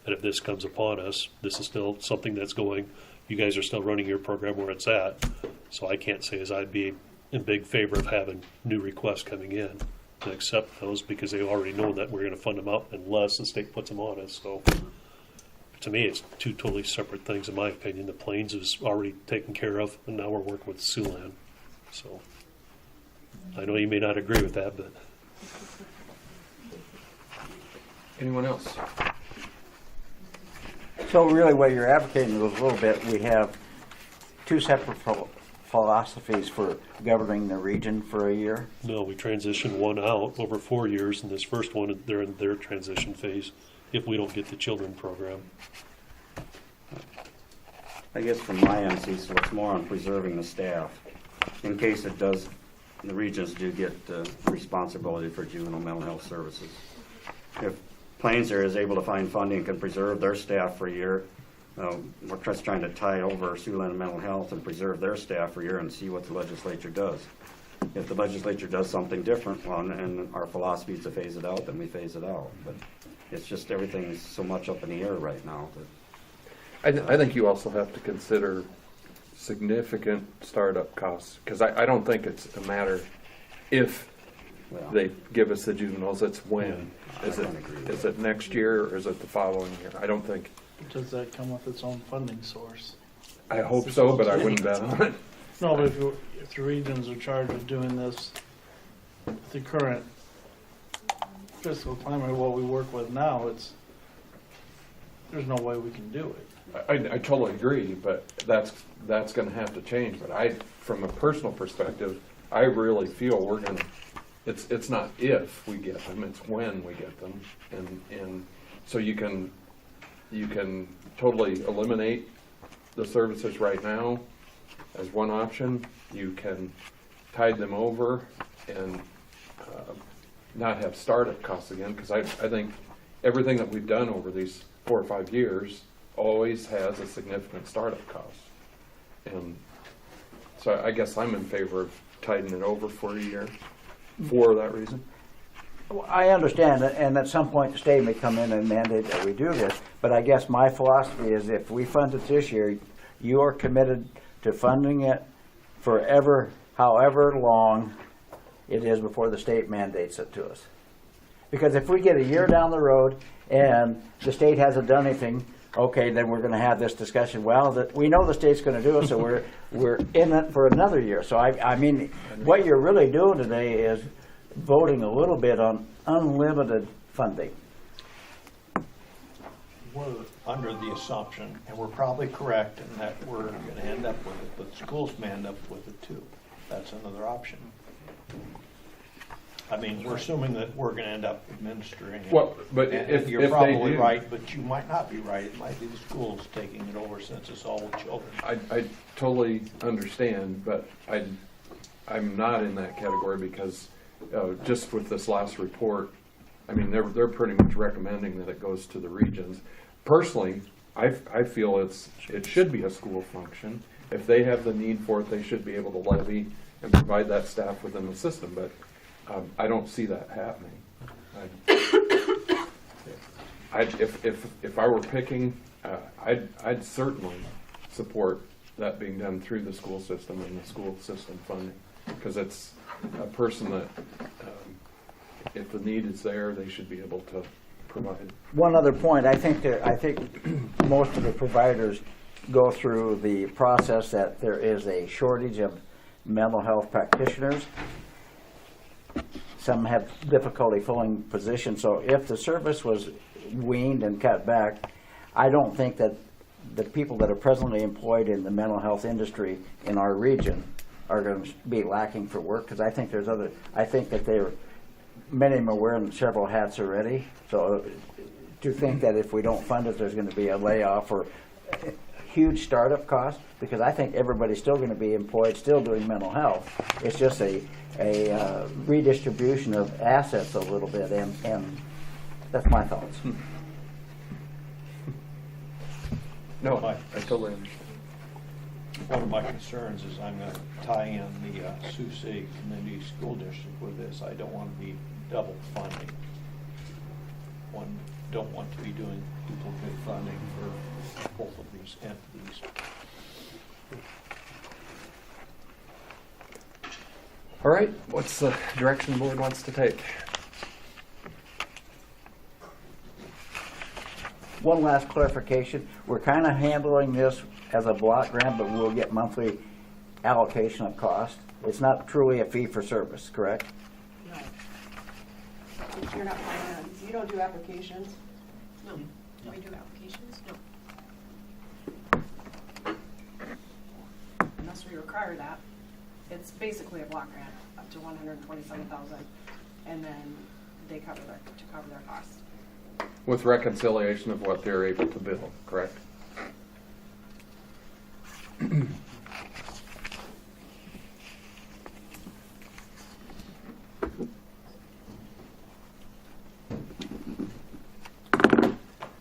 that if this comes upon us, this is still something that's going, you guys are still running your program where it's at. So I can't say as I'd be in big favor of having new requests coming in and accept those, because they already know that we're going to fund them out unless the state puts them on us. So to me, it's 2 totally separate things, in my opinion. The Plains is already taken care of, and now we're working with Siouxland. So I know you may not agree with that, but Anyone else? So really what you're advocating is a little bit, we have 2 separate philosophies for governing the region for a year. no, we transitioned one out over 4 years, and this first one, they're in their transition phase if we don't get the children program. I guess from my end, see, so it's more on preserving the staff in case the regions do get the responsibility for juvenile mental health services. If Plains area is able to find funding and can preserve their staff for a year, we're just trying to tie over Siouxland Mental Health and preserve their staff for a year and see what the legislature does. If the legislature does something different, well, and our philosophy is to phase it out, then we phase it out. But it's just everything's so much up in the air right now that I think you also have to consider significant startup costs, because I don't think it's a matter if they give us the juveniles, it's when. Is it next year or is it the following year? I don't think. Does that come with its own funding source? I hope so, but I wouldn't bet on it. No, but if the regions are charged with doing this, the current fiscal climate, what we work with now, there's no way we can do it. I totally agree, but that's going to have to change. But from a personal perspective, I really feel we're going to. It's not if we get them; it's when we get them, and so you can You can totally eliminate the services right now as one option. You can tide them over and not have startup costs again, because I think everything that we've done over these 4 or 5 years always has a significant startup cost. And so I guess I'm in favor of tiding it over for a year for that reason. Well, I understand, and at some point the state may come in and mandate that we do this, but I guess my philosophy is if we fund it this year, you are committed to funding it forever, however long it is before the state mandates it to us. Because if we get a year down the road and the state hasn't done anything, okay, then we're going to have this discussion. Well, we know the state's going to do it, so we're in it for another year. So I mean, what you're really doing today is voting a little bit on unlimited funding. We're under the assumption, and we're probably correct in that we're going to end up with it, but schools may end up with it too. That's another option. I mean, we're assuming that we're going to end up administering it. Well, but And if you're they probably do- right, but you might not be right. It might be the schools taking it over since it's all the children. I totally understand, but I'm not in that category because just with this last report, I mean, they're pretty much recommending that it goes to the regions. Personally, I feel it should be a school function. If they have the need for it, they should be able to levy and provide that staff within the system, but I don't see that happening. If I were picking, I'd certainly support that being done through the school system and the school system funding, because it's a person that, if the need is there, they should be able to provide. One other point, I think most of the providers go through the process that there is a shortage of mental health practitioners. Some have difficulty filling positions, so if the service was weaned and cut back, I don't think that the people that are presently employed in the mental health industry in our region are going to be lacking for work, because I think that many of them are wearing several hats already. So to think that if we don't fund it, there's going to be a layoff or huge startup cost, because I think everybody's still going to be employed, still doing mental health. It's just a redistribution of assets a little bit, and that's my thoughts. No, I totally understand. One of my concerns is I'm going to tie in the Sioux City Community School District with this. I don't want to be double funding. Don't want to be doing duplicate funding for both of these entities. All right, what's the direction the board wants to take? One last clarification, we're kind of handling this as a block grant, but we'll get monthly allocation of cost. It's not truly a fee for service, correct? No. You're not planning on, you don't do applications? No. We do applications? No. Unless we require that. It's basically a block grant, up to $127,000, and then they cover their costs. With reconciliation of what they're able to bill, correct?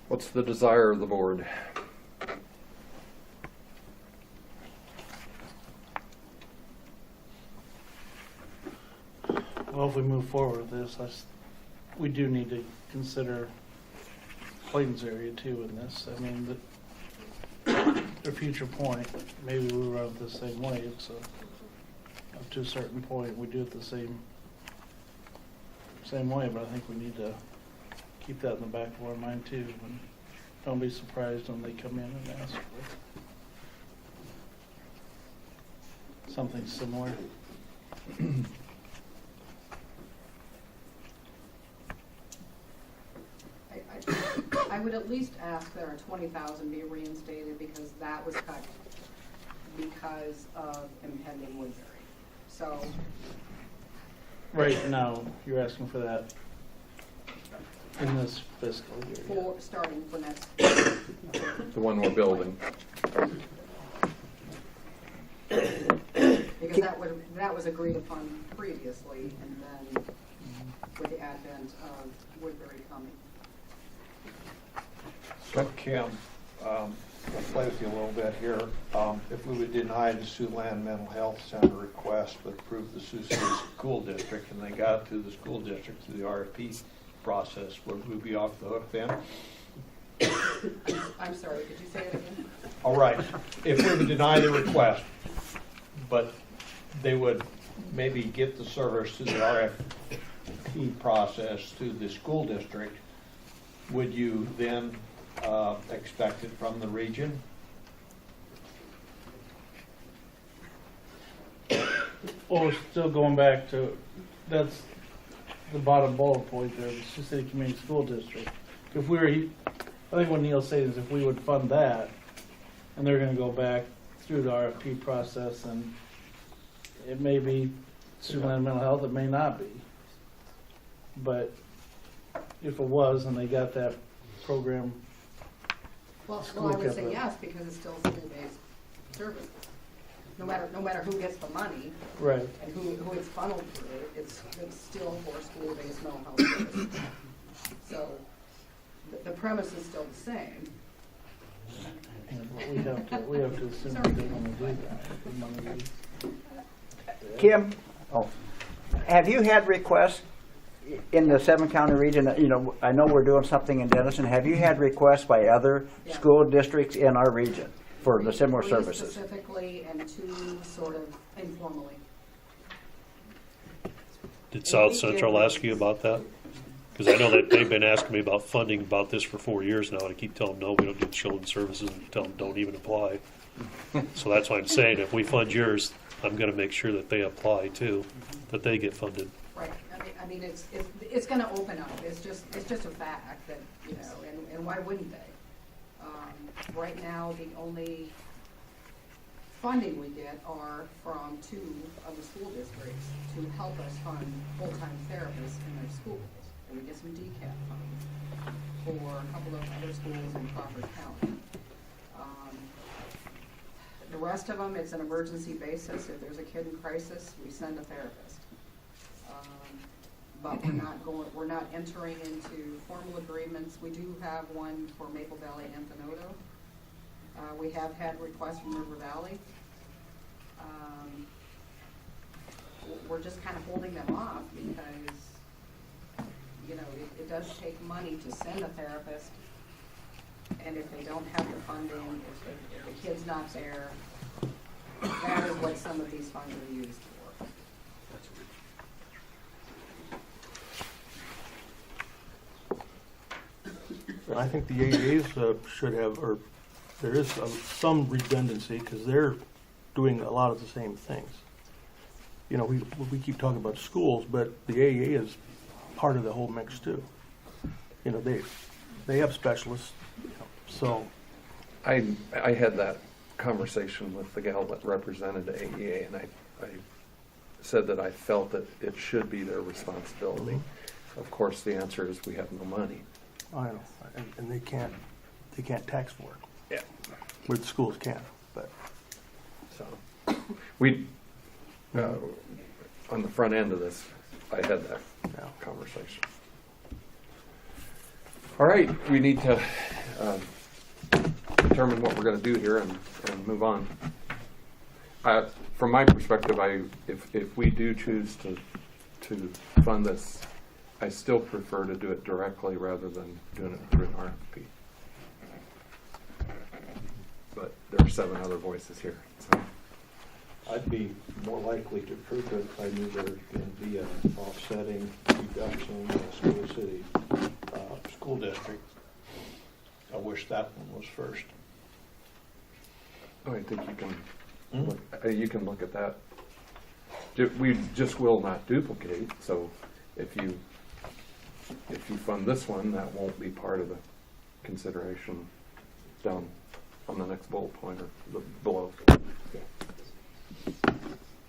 What's the desire of the board? Well, if we move forward with this, we do need to consider Clayton's area too in this. I mean, the future point, maybe we run it the same way. It's up to a certain point, we do it the same way, but I think we need to keep that in the back of our mind too. And don't be surprised when they come in and ask for something similar. I would at least ask that our 20,000 be reinstated, because that was cut because of impending Woodbury. So, Right now, you're asking for that in this fiscal year. starting for next the one we're building. Because that was agreed upon previously, and then with the advent of Woodbury coming. So Kim, I'll play with you a little bit here. If we would deny the Siouxland Mental Health Center request but approve the Sioux City School District, and they got to the school district through the RFP process, would we be off the hook then? I'm sorry, could you say it again? All right, if we would deny the request, but they would maybe get the service through the RFP process to the school district, would you then expect it from the region? Well, we're still going back to, that's the bottom bullet point there, the Sioux City Community School District. If we were, I think what Neil's saying is if we would fund that, and they're gonna go back through the RFP process, and it may be Siouxland Mental Health, it may not be. But if it was, and they got that program, Well, I School would kept say it. yes, because it's still school-based services. No matter who gets the money right, and who it's funneled through, it's still for school-based mental health services. So the premise is still the same. and we have to assume that they're gonna do that. The money Kim, have you had requests in the seven-county region? You know, I know we're doing something in Denison. Have you had requests by other Yeah. school districts in our region for the similar Three services? specifically and two sort of informally. Did South Central ask you about that? Because I know that they've been asking me about funding about this for 4 years now, and I keep telling them, no, we don't do children's services, and tell them, don't even apply. So that's why I'm saying, if we fund yours, I'm gonna make sure that they apply too, that they get funded. Right, I mean, it's gonna open up, it's just a fact that, you know, and why wouldn't they? Right now, the only funding we get are from two of the school districts to help us fund full-time therapists in their schools. And we get some DCAP funds for a couple of other schools in Crawford County. The rest of them, it's an emergency basis. If there's a kid in crisis, we send a therapist. But we're not entering into formal agreements. We do have one for Maple Valley and Thenoto. We have had requests from River Valley. We're just kind of holding them off because, you know, it does take money to send a therapist. And if they don't have the funding, if the kid's not there, that is what some of these funds are used for. I think the AAs should have, or there is some redundancy, because they're doing a lot of the same things. You know, we keep talking about schools, but the AAA is part of the whole mix too. You know, they have specialists, you know, so. I had that conversation with the gal that represented AEA, and I said that I felt that it should be their responsibility. Of course, the answer is we have no money. I know, and they can't tax for it. Yeah. Where the schools can, but. So, we, on the front end of this, I had that conversation. All right, we need to determine what we're going to do here and move on. From my perspective, if we do choose to fund this, I still prefer to do it directly rather than doing it through an RFP. But there are 7 other voices here. So. I'd be more likely to approve it if I knew there was going to be an offsetting reduction in the school city, school district. I wish that one was first. Oh, I think you can look at that. We just will not duplicate. So if you fund this one, that won't be part of the consideration down on the next bullet point or below.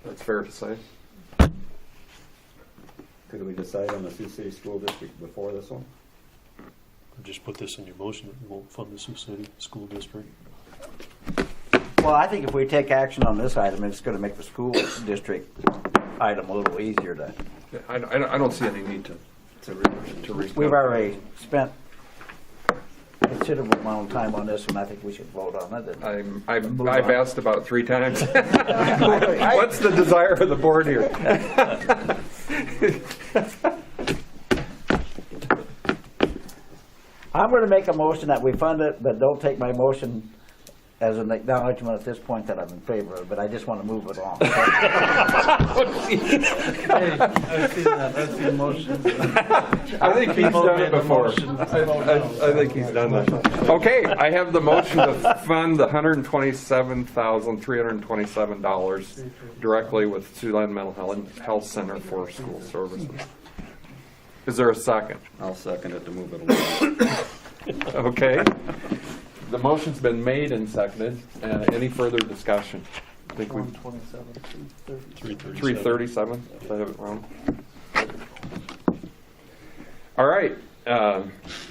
That's fair to say. Could we decide on the Sioux City School District before this one? Or just put this in your motion that we won't fund the Sioux City School District. Well, I think if we take action on this item, it's going to make the school district item a little easier to. I don't see any need to read. We've already spent a considerable amount of time on this, and I think we should vote on it. I've asked about 3 times. What's the desire of the board here? I'm going to make a motion that we fund it, but don't take my motion as an acknowledgement at this point that I'm in favor of it, but I just want to move it along. Hey, I've seen that. I've seen motions. I think he's done it before. I think he's done that. Okay, I have the motion to fund the $127,327 directly with Siouxland Mental Health Center for school services. Is there a second? I'll second it to move it along. Okay. The motion's been made and seconded. Any further discussion? I think we 337. Did I have it wrong? All right.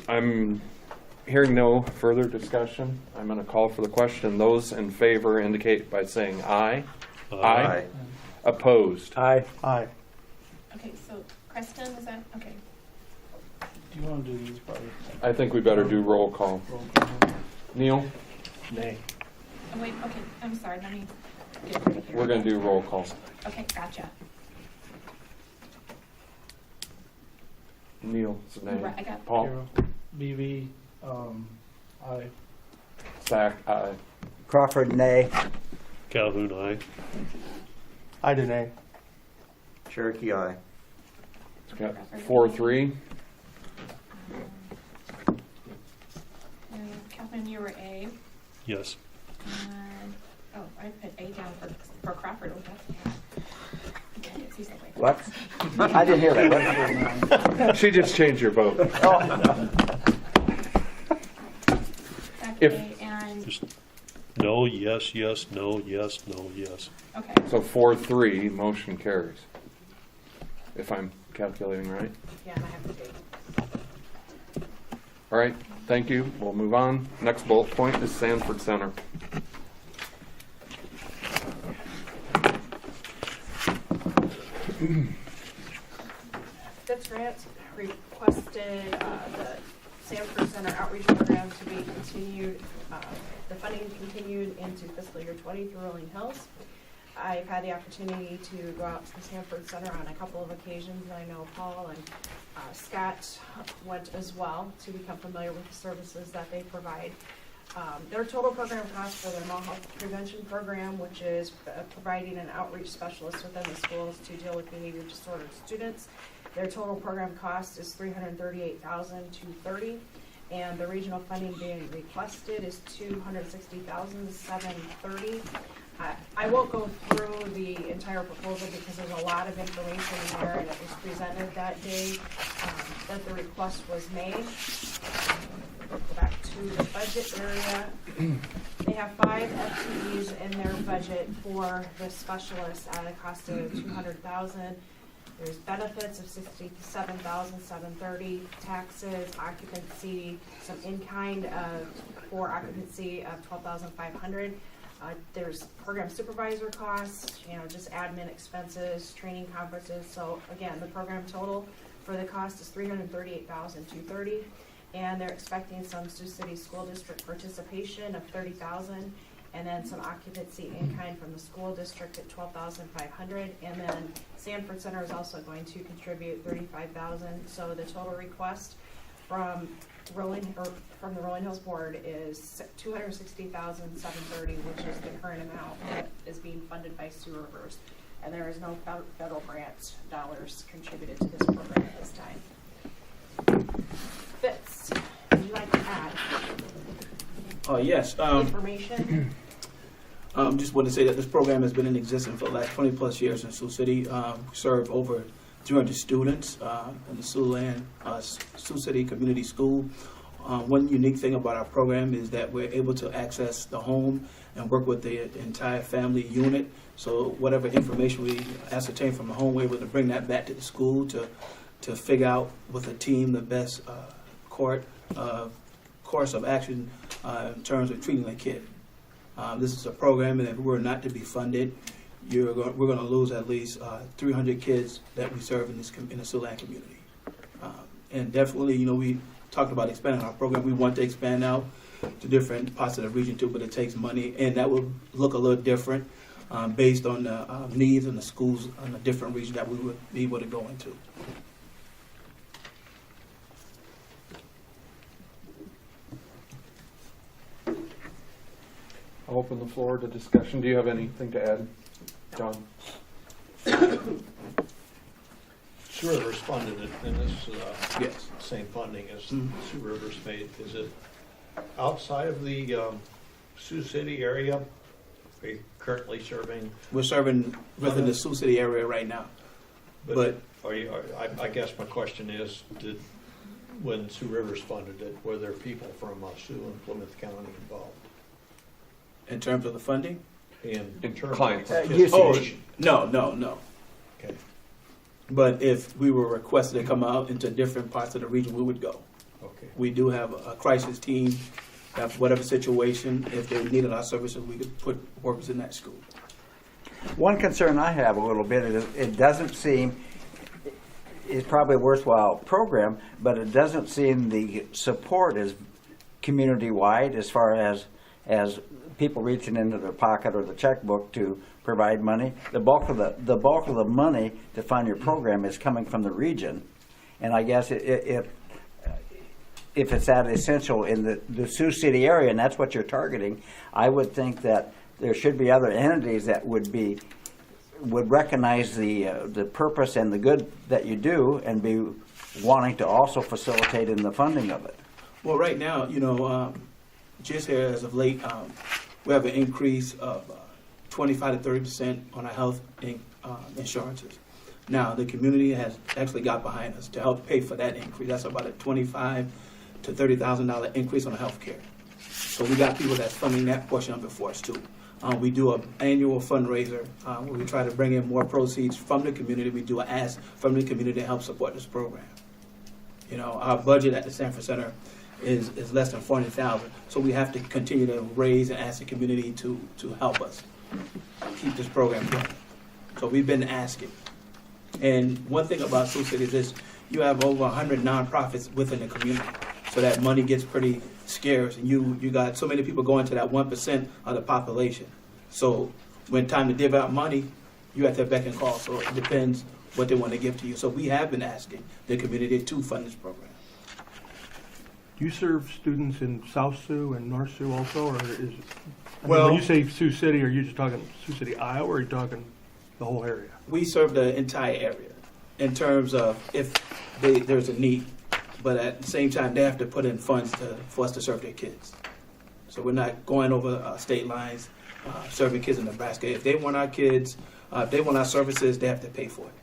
I'm hearing no further discussion. I'm going to call for the question. Those in favor indicate by saying aye. Aye. Opposed? Aye. Aye. Okay, so Kristen, is that, okay. Do you want to do these probably? I think we better do roll call. Neil? Nay. Oh, wait, okay, I'm sorry, let me get it right here. We're going to do roll call. Okay, gotcha. Neil, it's a nay. Right, I got Paul? Carol, BV, aye. Zach, aye. Crawford, nay. Calhoun, aye. I did nay. Cherokee, aye. It's got 4-3. Kathleen, you were A. Yes. And, oh, I put A down for Crawford. Oh, that's bad. Okay, it's easy. What? I didn't hear that. What? She just changed your vote. If- Okay, and, Just no, yes, yes, no, yes, no, yes. okay, So 4-3, motion carries. If I'm calculating right. yeah, and I have the date. All right, thank you. We'll move on. Next bullet point is Sanford Center. Fitz Grant requested the Sanford Center outreach program to be continued, the funding continued into fiscal year 20 through Rolling Hills. I've had the opportunity to go out to the Sanford Center on a couple of occasions, and I know Paul and Scott went as well to become familiar with the services that they provide. Their total program cost for their mental health prevention program, which is providing an outreach specialist within the schools to deal with behavior disordered students. Their total program cost is $338,230, and the regional funding being requested is $260,730. I won't go through the entire proposal because there's a lot of information in there, and it was presented that day that the request was made. Go back to the budget area. They have 5 FTEs in their budget for the specialist at a cost of $200,000. There's benefits of $67,730, taxes, occupancy, some in-kind for occupancy of $12,500. There's program supervisor costs, just admin expenses, training conferences. So again, the program total for the cost is $338,230, and they're expecting some Sioux City School District participation of $30,000, and then some occupancy in kind from the school district at $12,500, and then Sanford Center is also going to contribute $35,000. So the total request from the Rolling Hills Board is $260,730, which is the current amount that is being funded by Sioux Rivers, and there is no federal grant dollars contributed to this program at this time. Fitz, would you like to add Yes. information? Just want to say that this program has been in existence for the last 20 plus years in Sioux City. We serve over 300 students in the Sioux City Community School. One unique thing about our program is that we're able to access the home and work with the entire family unit. So whatever information we ascertain from the home, we're able to bring that back to the school to figure out with a team the best course of action in terms of treating a kid. This is a program, and if we were not to be funded, we're going to lose at least 300 kids that we serve in the Siouxland community. And definitely, you know, we talked about expanding our program. We want to expand out to different parts of the region too, but it takes money, and that will look a little different based on the needs and the schools in the different regions that we would be able to go into. I'll open the floor to discussion. Do you have anything to add, John? Sioux Rivers funded it, and this Yes. same funding as Mhm. Sioux Rivers made. Is it outside of the Sioux City area? Are you currently serving? We're serving within the Sioux City area right now. But I guess my question is, when Sioux Rivers funded it, were there people from Sioux and Plymouth County involved? in terms of the funding, In terms of clients. participation? no. Okay. But if we were requested to come out into different parts of the region, we would go. Okay. We do have a crisis team that whatever situation, if they needed our services, we could put workers in that school. One concern I have a little bit is it doesn't seem, it's probably a worthwhile program, but it doesn't seem the support is community-wide as far as people reaching into their pocket or the checkbook to provide money. The bulk of the money to fund your program is coming from the region, and I guess if it's that essential in the Sioux City area, and that's what you're targeting, I would think that there should be other entities that would recognize the purpose and the good that you do and be wanting to also facilitate in the funding of it. Well, right now, just here as of late, we have an increase of 25 to 30% on our health insurances. Now, the community has actually got behind us to help pay for that increase. That's about a $25,000 to $30,000 increase on health care. So we got people that's funding that portion of it for us too. We do an annual fundraiser where we try to bring in more proceeds from the community. We do an ask from the community to help support this program. Our budget at the Sanford Center is less than $40,000, so we have to continue to raise and ask the community to help us keep this program going. So we've been asking. And one thing about Sioux City is this: you have over 100 nonprofits within the community, so that money gets pretty scarce, and you got so many people going to that 1% of the population. So when time to give out money, you have to beck and call. So it depends what they want to give to you. So we have been asking the community to fund this program. Do you serve students in South Sioux and North Sioux also, or Well- when you say Sioux City, are you just talking Sioux City, Iowa, or are you talking the whole area? We serve the entire area in terms of if there's a need, but at the same time, they have to put in funds for us to serve their kids. So we're not going over state lines, serving kids in Nebraska. If they want our kids, if they want our services, they have to pay for it.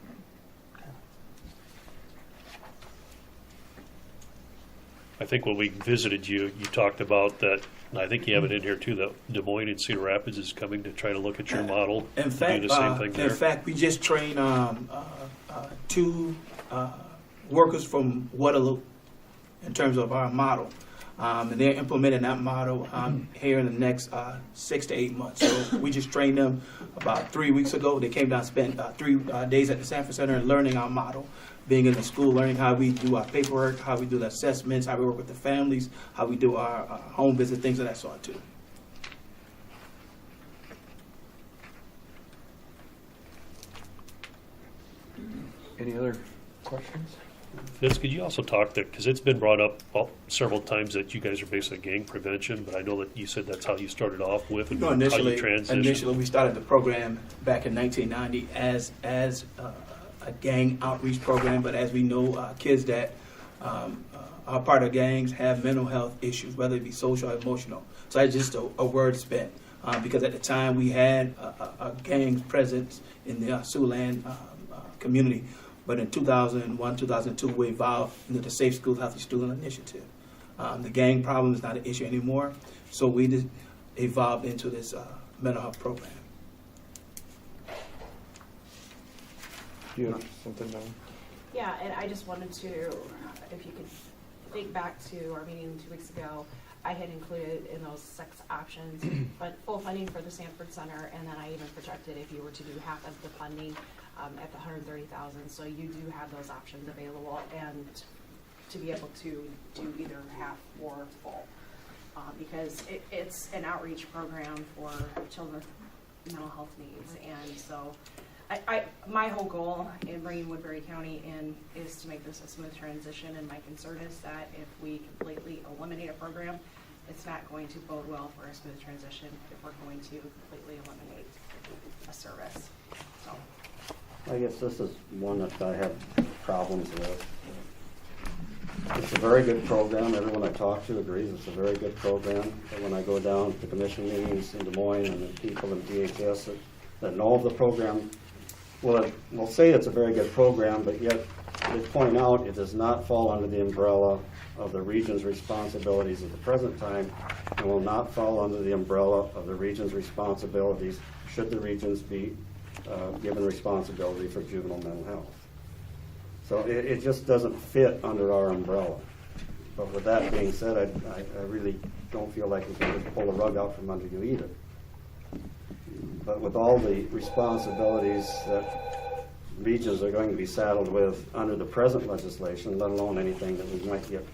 I think when we visited you, you talked about that, and I think you have it in here too, that Des Moines and Cedar Rapids is coming to try to look at your model. In to fact, do the same thing there. we just trained 2 workers from Waterloo in terms of our model. And they're implementing that model here in the next 6 to 8 months. So we just trained them about 3 weeks ago. They came down, spent 3 days at the Sanford Center and learning our model, being in the school, learning how we do our paperwork, how we do the assessments, how we work with the families, how we do our home visit, things of that sort too. Any other questions? Vince, could you also talk that, because it's been brought up several times that you guys are basically gang prevention, but I know that you said that's how you started off with and how you transitioned. Initially, we started the program back in 1990 as a gang outreach program, but as we know, kids that are part of gangs have mental health issues, whether it be social or emotional. So that's just a word spent, because at the time we had a gang presence in the Siouxland community. But in 2001, 2002, we evolved into the Safe Schools, Healthy Student Initiative. The gang problem is not an issue anymore, so we just evolved into this mental health program. Do you have something, Don? Yeah, and I just wanted to, if you could think back to our meeting 2 weeks ago, I had included in those 6 options, but full funding for the Sanford Center, and then I even projected if you were to do half of the funding at the $130,000. So you do have those options available, and to be able to do either half or full, because it's an outreach program for children with mental health needs, and so. My whole goal in bringing Woodbury County in is to make this a smooth transition, and my concern is that if we completely eliminate a program, it's not going to bode well for a smooth transition if we're going to completely eliminate a service. So, I guess this is one that I have problems with. It's a very good program. Everyone I talk to agrees it's a very good program. But when I go down to commission meetings in Des Moines and the people in DHS that know of the program, will say it's a very good program, but yet they point out it does not fall under the umbrella of the region's responsibilities at the present time, and will not fall under the umbrella of the region's responsibilities should the regions be given responsibility for juvenile mental health. So it just doesn't fit under our umbrella. But with that being said, I really don't feel like we can just pull the rug out from under you either. But with all the responsibilities that regions are going to be saddled with under the present legislation, let alone anything that we might get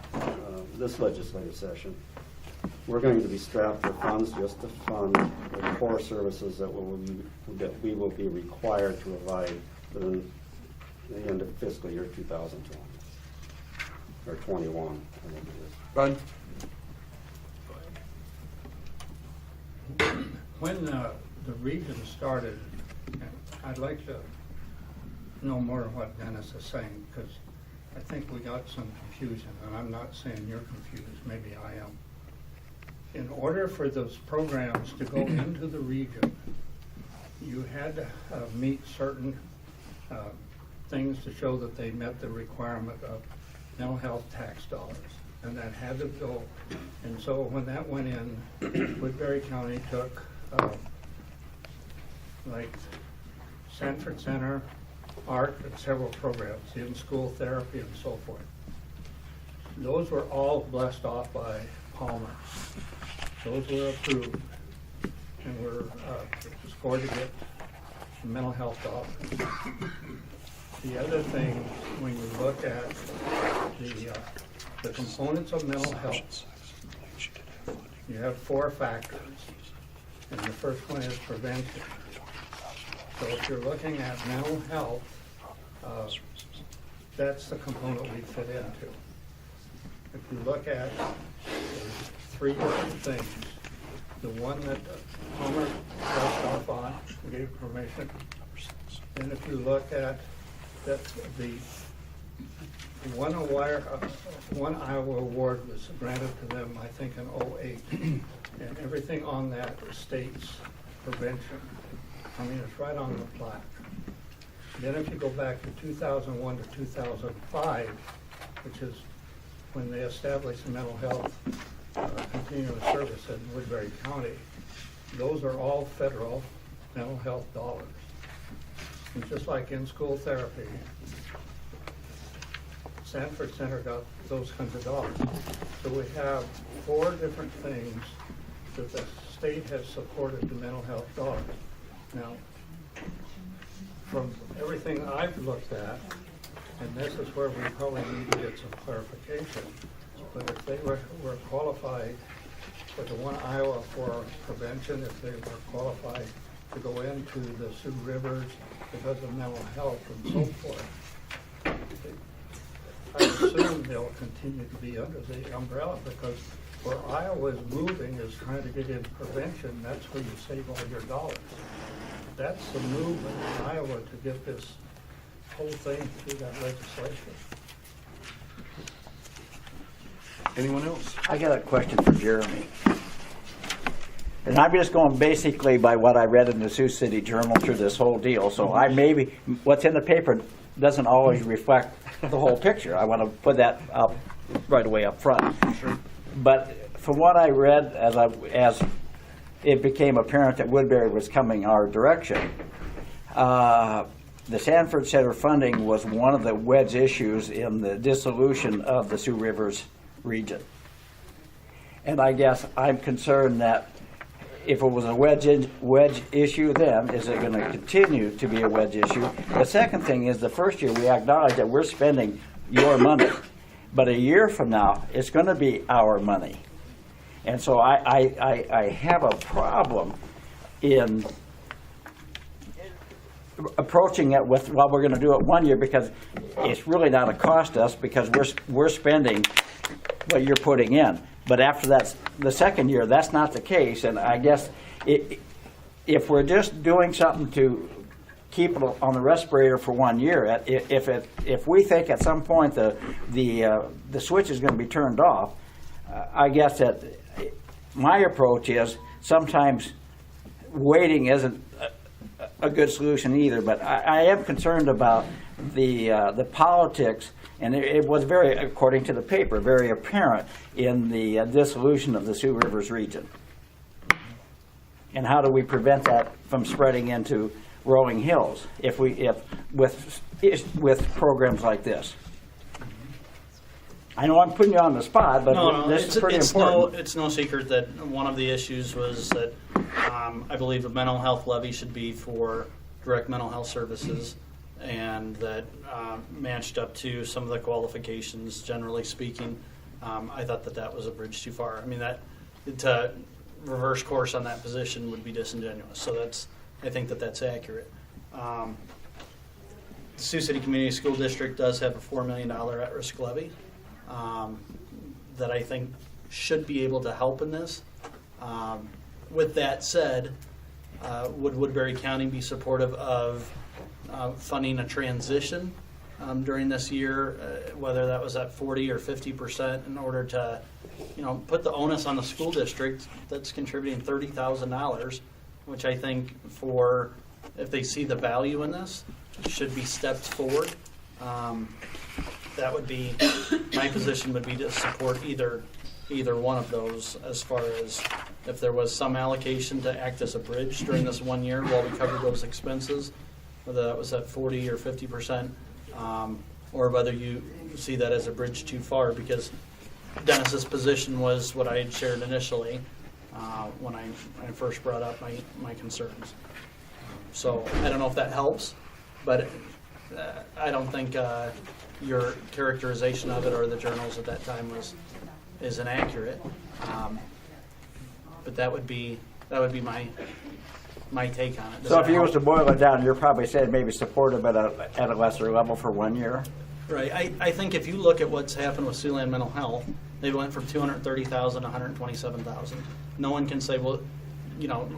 this legislative session, we're going to be strapped for funds just to fund the core services that we will be required to provide within the end of fiscal year 2020 or 21. I think it is. Bud? When the region started, I'd like to know more of what Dennis is saying, because I think we got some confusion, and I'm not saying you're confused, maybe I am. In order for those programs to go into the region, you had to meet certain things to show that they met the requirement of mental health tax dollars, and that had to go. And so when that went in, Woodbury County took like Sanford Center, ARC, and several programs, in-school therapy and so forth. Those were all blessed off by Palmer. Those were approved and were scored to get mental health dollars. The other thing, when you look at the components of mental health, you have 4 factors, and the first one is prevention. So if you're looking at mental health, that's the component we fit into. If you look at 3 different things, the one that Palmer left off on, gave permission, and if you look at that, the one Iowa award was granted to them, I think, in '08, and everything on that states prevention. I mean, it's right on the plaque. Then if you go back to 2001 to 2005, which is when they established the mental health continuing service in Woodbury County, those are all federal mental health dollars. And just like in-school therapy, Sanford Center got those kinds of dollars. So we have 4 different things that the state has supported the mental health dollars. Now, from everything I've looked at, and this is where we probably need to get some clarification, but if they were qualified with the one Iowa for prevention, if they were qualified to go into the Sioux Rivers because of mental health and so forth, I assume they'll continue to be under the umbrella, because where Iowa is moving is trying to get into prevention. That's where you save all your dollars. That's the movement in Iowa to get this whole thing through that legislation. Anyone else? I got a question for Jeremy. And I'm just going basically by what I read in the Sioux City Journal through this whole deal. So I maybe, what's in the paper doesn't always reflect the whole picture. I want to put that up right away up front. Sure. But from what I read, as it became apparent that Woodbury was coming our direction, the Sanford Center funding was one of the wedge issues in the dissolution of the Sioux Rivers region. And I guess I'm concerned that if it was a wedge issue then, is it going to continue to be a wedge issue? The second thing is the first year we acknowledge that we're spending your money, but a year from now, it's going to be our money. And so I have a problem in approaching it with, well, we're going to do it 1 year because it's really not a cost to us because we're spending what you're putting in. But after that, the second year, that's not the case. And I guess if we're just doing something to keep it on the respirator for 1 year, if we think at some point the switch is going to be turned off, I guess that my approach is sometimes waiting isn't a good solution either. But I am concerned about the politics, and it was very, according to the paper, very apparent in the dissolution of the Sioux Rivers region. And how do we prevent that from spreading into Rolling Hills with programs like this? I know I'm putting you on the spot, but this is pretty important. It's no secret that one of the issues was that I believe the mental health levy should be for direct mental health services, and that matched up to some of the qualifications, generally speaking. I thought that was a bridge too far. I mean, that to reverse course on that position would be disingenuous. So I think that's accurate. The Sioux City Community School District does have a $4 million at-risk levy that I think should be able to help in this. With that said, would Woodbury County be supportive of funding a transition during this year, whether that was at 40 or 50%, in order to, put the onus on the school district that's contributing $30,000, which I think if they see the value in this, should be stepped forward. That would be, my position would be to support either one of those, as far as if there was some allocation to act as a bridge during this 1 year while we covered those expenses, whether that was at 40 or 50%, or whether you see that as a bridge too far, because Dennis's position was what I had shared initially when I first brought up my concerns. So I don't know if that helps, but I don't think your characterization of it or the journals at that time is inaccurate. But that would be my take on it. So if you was to boil it down, you're probably saying maybe supportive at a lesser level for 1 year? Right. I think if you look at what's happened with Siouxland Mental Health, they went from $230,000 to $127,000. No one can say, well,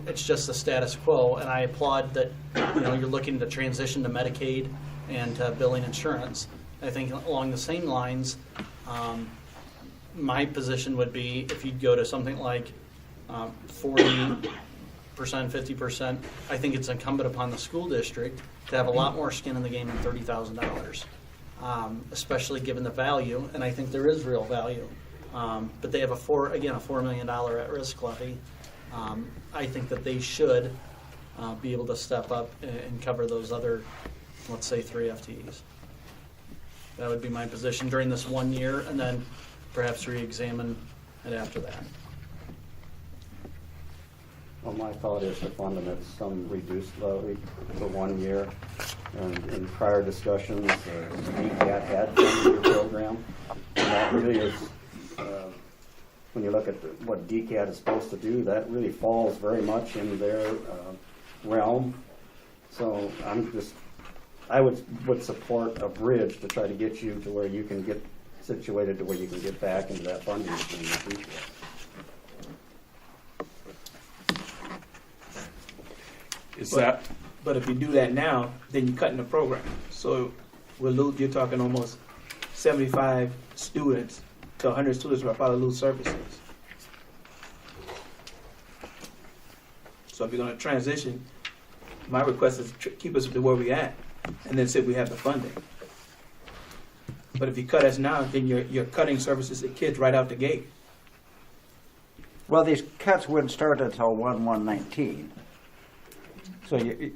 it's just the status quo, and I applaud that, you're looking to transition to Medicaid and to billing insurance. I think along the same lines, my position would be if you'd go to something like 40%, 50%, I think it's incumbent upon the school district to have a lot more skin in the game than $30,000, especially given the value, and I think there is real value. But they have a $4 million at-risk levy. I think that they should be able to step up and cover those other, let's say, 3 FTEs. That would be my position during this 1 year, and then perhaps re-examine it after that. Well, my thought is to fund them at some reduced levy for 1 year. And in prior discussions, DCAT had funded your program. And that really is, when you look at what DCAT is supposed to do, that really falls very much in their realm. So I would support a bridge to try to get you to where you can get situated to where you can get back into that funding stream in the future. But if you do that now, then you're cutting the program. So you're talking almost 75 students to 100 students will probably lose services. So if you're going to transition, my request is keep us to where we're at, and then see if we have the funding. But if you cut us now, then you're cutting services to kids right out the gate. Well, these cuts wouldn't start until 1/1/19. So July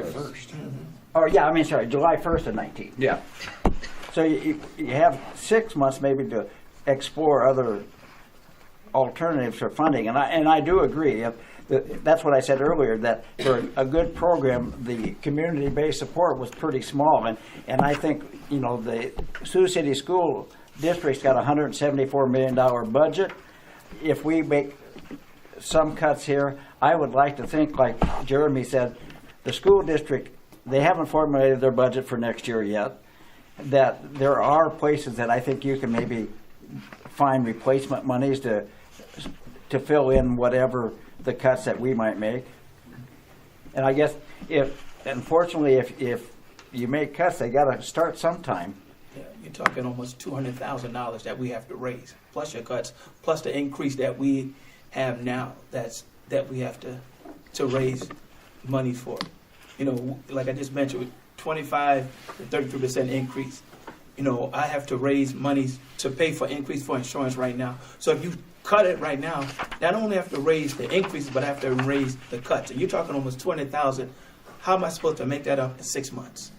1st. Oh, yeah, sorry, July 1st of 19. Yeah. So you have 6 months maybe to explore other alternatives for funding, and I do agree. That's what I said earlier, that for a good program, the community-based support was pretty small, and I think, you know, the Sioux City School District's got a $174 million budget. If we make some cuts here, I would like to think, like Jeremy said, the school district, they haven't formulated their budget for next year yet, that there are places that I think you can maybe find replacement monies to fill in whatever the cuts that we might make. And I guess unfortunately, if you make cuts, they got to start sometime. Yeah, you're talking almost $200,000 that we have to raise, plus your cuts, plus the increase that we have now. That we have to raise money for. You know, like I just mentioned, 25 to 33% increase. You know, I have to raise money to pay for increase for insurance right now. So if you cut it right now, not only have to raise the increases, but I have to raise the cuts. And you're talking almost 200,000. How am I supposed to make that up in 6 months?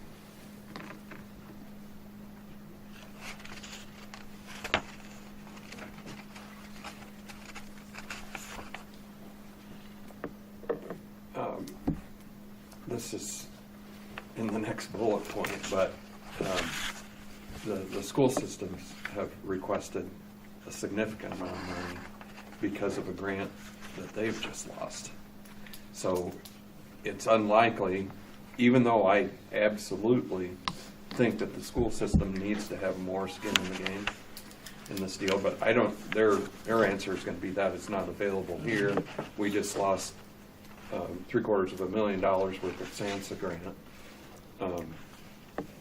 This is in the next bullet point, but the school systems have requested a significant amount of money because of a grant that they've just lost. So it's unlikely, even though I absolutely think that the school system needs to have more skin in the game in this deal, but I don't, their answer is going to be that it's not available here. We just lost $750,000 worth of SANSA grant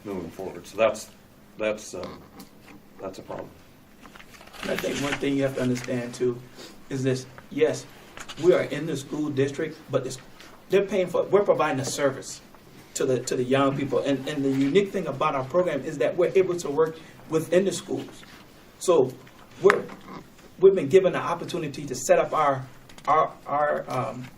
moving forward. So that's a problem. I think one thing you have to understand too is this: yes, we are in the school district, but they're paying for. We're providing a service to the young people, and the unique thing about our program is that we're able to work within the schools. So we've been given the opportunity to set up our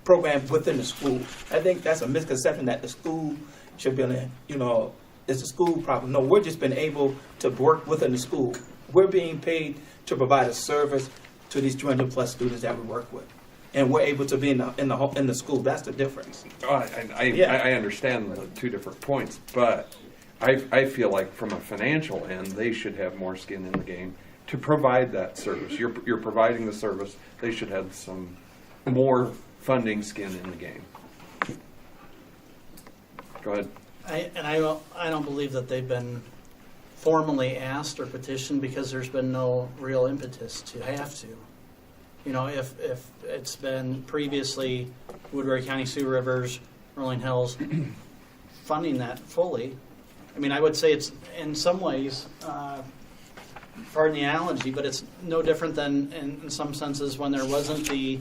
program within the school. I think that's a misconception that the school should be in, you know, it's a school problem. No, we're just been able to work within the school. We're being paid to provide a service to these 200 plus students that we work with, and we're able to be in the school. That's the difference. I understand the two different points, but I feel like from a financial end, they should have more skin in the game to provide that service. You're providing the service. They should have some more funding skin in the game. Go ahead. I don't believe that they've been formally asked or petitioned because there's been no real impetus to have to. You know, if it's been previously Woodbury County, Sioux Rivers, Rolling Hills funding that fully, I mean, I would say it's in some ways, pardon the analogy, but it's no different than in some senses when there wasn't the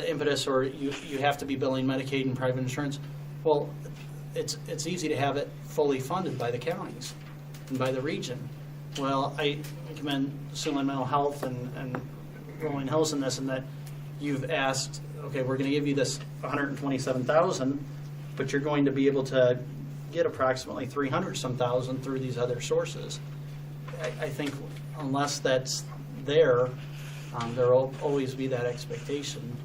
impetus, or you have to be billing Medicaid and private insurance. Well, it's easy to have it fully funded by the counties and by the region. Well, I commend Siouxland Mental Health and Rolling Hills in this, and that you've asked, okay, we're going to give you this $127,000, but you're going to be able to get approximately $300-some thousand through these other sources. I think unless that's there, there will always be that expectation.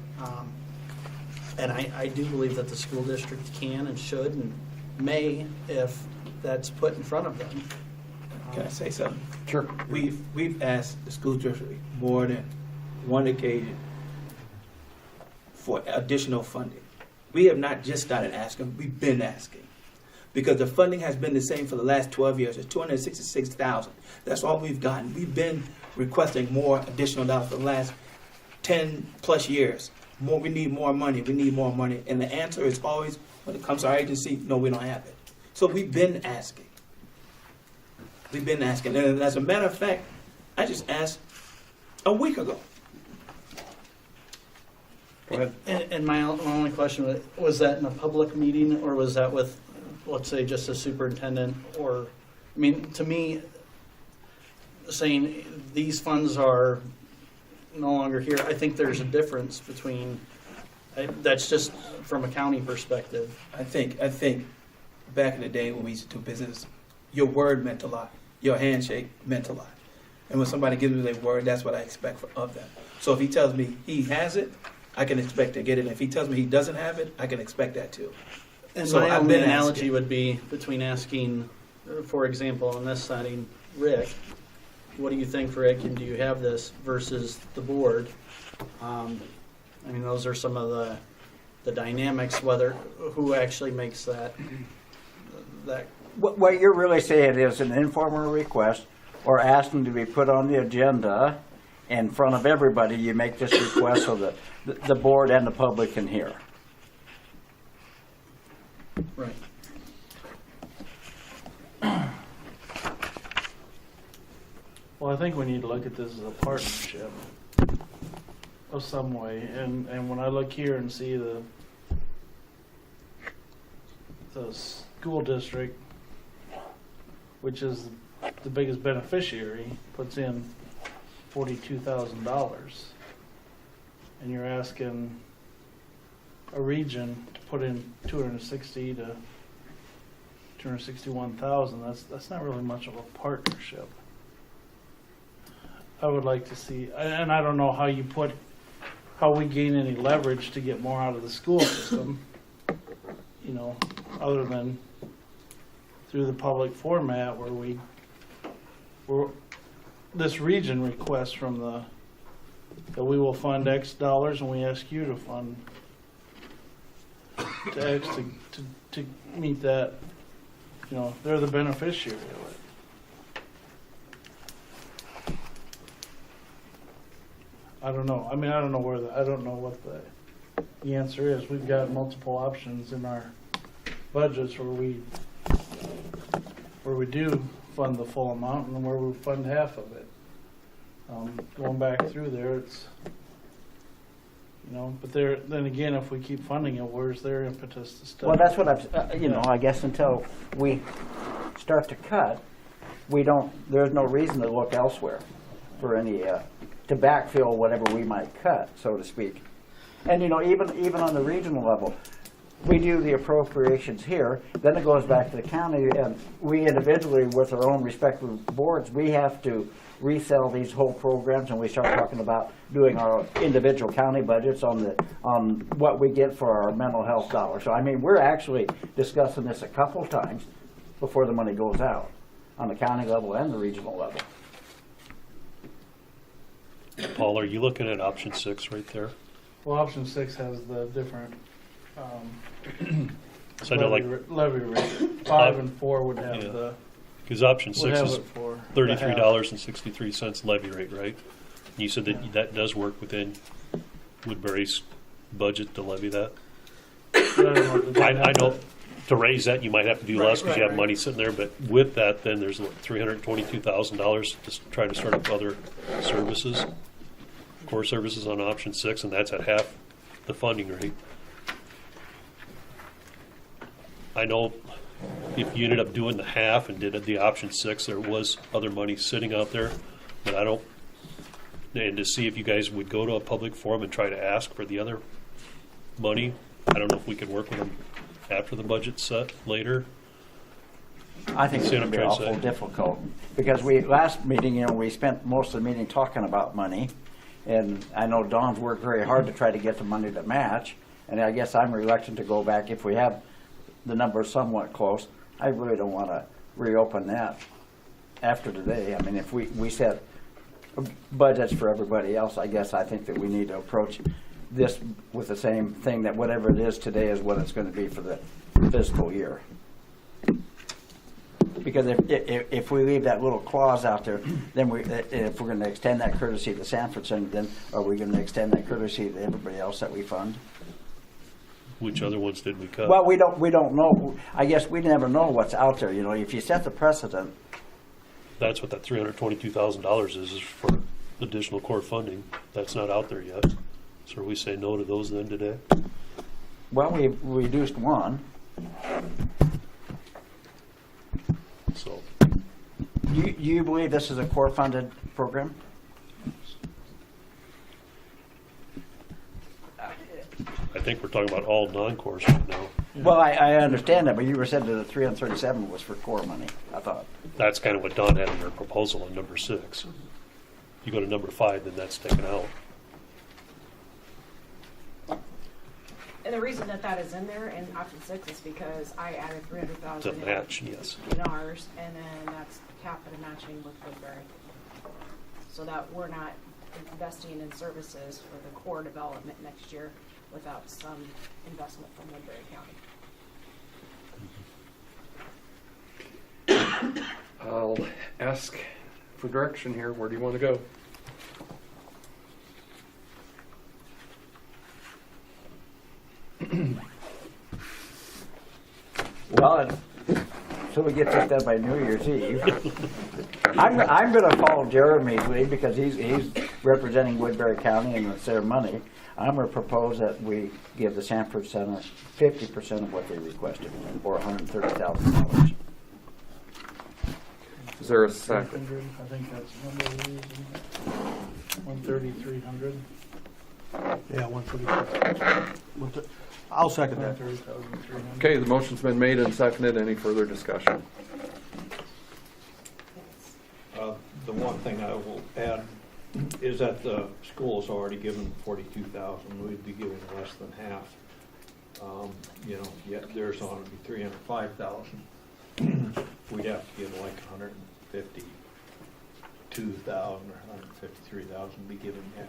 And I do believe that the school district can and should and may, if that's put in front of them. Can I say something? Sure. We've asked the school district more than one occasion for additional funding. We have not just started asking, we've been asking. Because the funding has been the same for the last 12 years. It's $266,000. That's all we've gotten. We've been requesting more additional dollars for the last 10 plus years. We need more money. We need more money. And the answer is always, when it comes to our agency, no, we don't have it. So we've been asking. We've been asking. And as a matter of fact, I just asked a week ago. Go ahead. And my only question was that in a public meeting, or was that with, let's say, just a superintendent? Or, I mean, to me, saying these funds are no longer here, I think there's a difference between, that's just from a county perspective. I think back in the day when we used to do business, your word meant a lot. your handshake meant a lot. And when somebody gives me their word, that's what I expect of them. So if he tells me he has it, I can expect to get it. If he tells me he doesn't have it, I can expect that too. And So my I've only been analogy asking. would be between asking, for example, on this setting, Rick, what do you think, Rick, and do you have this, versus the board? I mean, those are some of the dynamics, whether, who actually makes that. What you're really saying is an informal request or asking to be put on the agenda in front of everybody. You make this request so that the board and the public can hear. Right. Well, I think we need to look at this as a partnership of some way, and when I look here and see the school district, which is the biggest beneficiary, puts in $42,000, and you're asking a region to put in 260 to 261,000. That's not really much of a partnership. I would like to see, and I don't know how we gain any leverage to get more out of the school system, you know, other than through the public format where this region requests from that we will fund X dollars and we ask you to fund to X to meet that, you know, they're the beneficiary of it. I don't know. I mean, I don't know I don't know what the answer is. We've got multiple options in our budgets where we do fund the full amount and where we fund half of it. Going back through there, it's, you know, but then again, if we keep funding it, where's their impetus to stop? Well, that's what I guess until we start to cut, there's no reason to look elsewhere for any, to backfill whatever we might cut, so to speak. And, you know, even on the regional level, we do the appropriations here, then it goes back to the county, and we individually, with our own respective boards, we have to resell these whole programs, and we start talking about doing our individual county budgets on what we get for our mental health dollars. So, I mean, we're actually discussing this a couple times before the money goes out, on the county level and the regional level. Paul, are you looking at option 6 right there? Well, option 6 has the different So I know, like, levy rate. 5 and 4 would have Yeah. the. because option would 6 have is it for the half. $33.63 levy rate, right? You said that that does work within Woodbury's budget to levy that? I know to raise that, you might have to do less because you have money sitting there, but with that, then there's $322,000 to try to start up other services, core services on option 6, and that's at half the funding rate. I know if you ended up doing the half and did the option 6, there was other money sitting out there, but and to see if you guys would go to a public forum and try to ask for the other money. I don't know if we could work with them after the budget's set later. I think it's See going what to I'm be trying to awful say? difficult, because last meeting, we spent most of the meeting talking about money, and I know Don's worked very hard to try to get the money to match, and I guess I'm reluctant to go back if we have the numbers somewhat close. I really don't want to reopen that after today. I mean, if we set budgets for everybody else, I guess I think that we need to approach this with the same thing, that whatever it is today is what it's going to be for the fiscal year. Because if we leave that little clause out there, then if we're going to extend that courtesy to Sanford Center, then are we going to extend that courtesy to everybody else that we fund? Which other ones did we cut? Well, we don't know. I guess we never know what's out there. You know, if you set the precedent, That's what that $322,000 is for additional core funding. That's not out there yet. So we say no to those then today? well, we reduced one. So Do you believe this is a core funded program? I think we're talking about all non-course right now. Well, I understand that, but you were saying that the 337 was for core money, I thought. That's kind of what Don had in her proposal on number 6. You go to number 5, then that's taken out. And the reason that that is in there in option 6 is because I added 300,000 To match, yes. in ours, and then that's capital matching with Woodbury. So that we're not investing in services for the core development next year without some investment from Woodbury County. I'll ask for direction here. Where do you want to go? Well, so we get this done by New Year's Eve. I'm going to follow Jeremy's lead because he's representing Woodbury County and it's their money. I'm going to propose that we give the Sanford Center 50% of what they requested, or $130,000. Is there a second? 300, I think that's number 130,300. Yeah, 130. I'll second that. 130,300. Okay, the motion's been made and seconded. Any further discussion? The one thing I will add is that the school's already given 42,000. We'd be giving less than half. Yet theirs ought to be 305,000. We'd have to give like 152,000 or 153,000, be given half.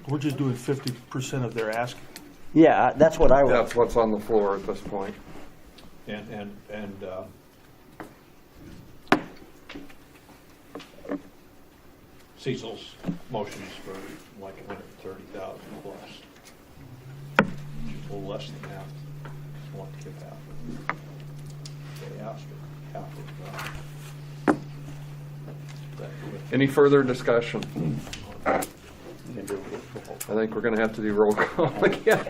We're just doing 50% of their asking. Yeah, that's what I would. That's what's on the floor at this point. And Cecil's motion is for like 130,000 plus. Which is a little less than half. Just want to give half. They asked for half of that. Any further discussion? I think we're going to have to do roll call again.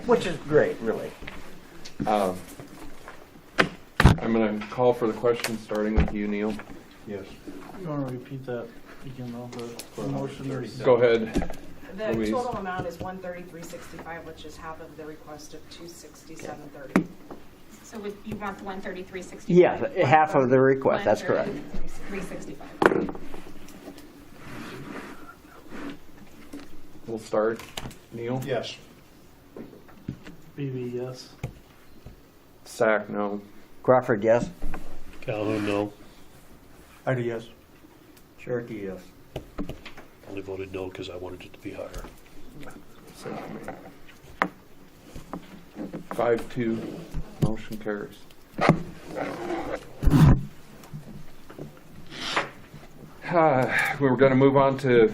Which is great, really. I'm going to call for the question, starting with you, Neil. Yes. You want to repeat that again, though? The motion is... Go ahead. The Louise. total amount is 133,665, which is half of the request of 267,30. So you want the 133.65? Yeah, half of the request, that's correct. 365. We'll start. Neil? Yes. BB, yes. Sack, no. Crawford, yes. Calhoun, no. Ida, yes. Cherokee, yes. Only voted no because I wanted it to be higher. 5-2, motion carries. We were going to move on to,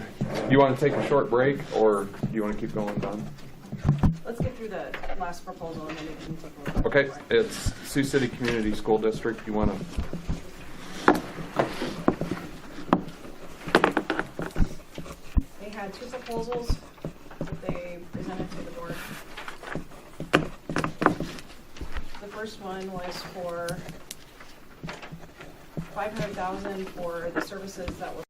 you want to take a short break or do you want to keep going, Don? Let's get through the last proposal and then we can take a look. Okay, it's Sioux City Community School District. You want to? They had two proposals that they presented to the board. The first one was for $500,000 for the services that were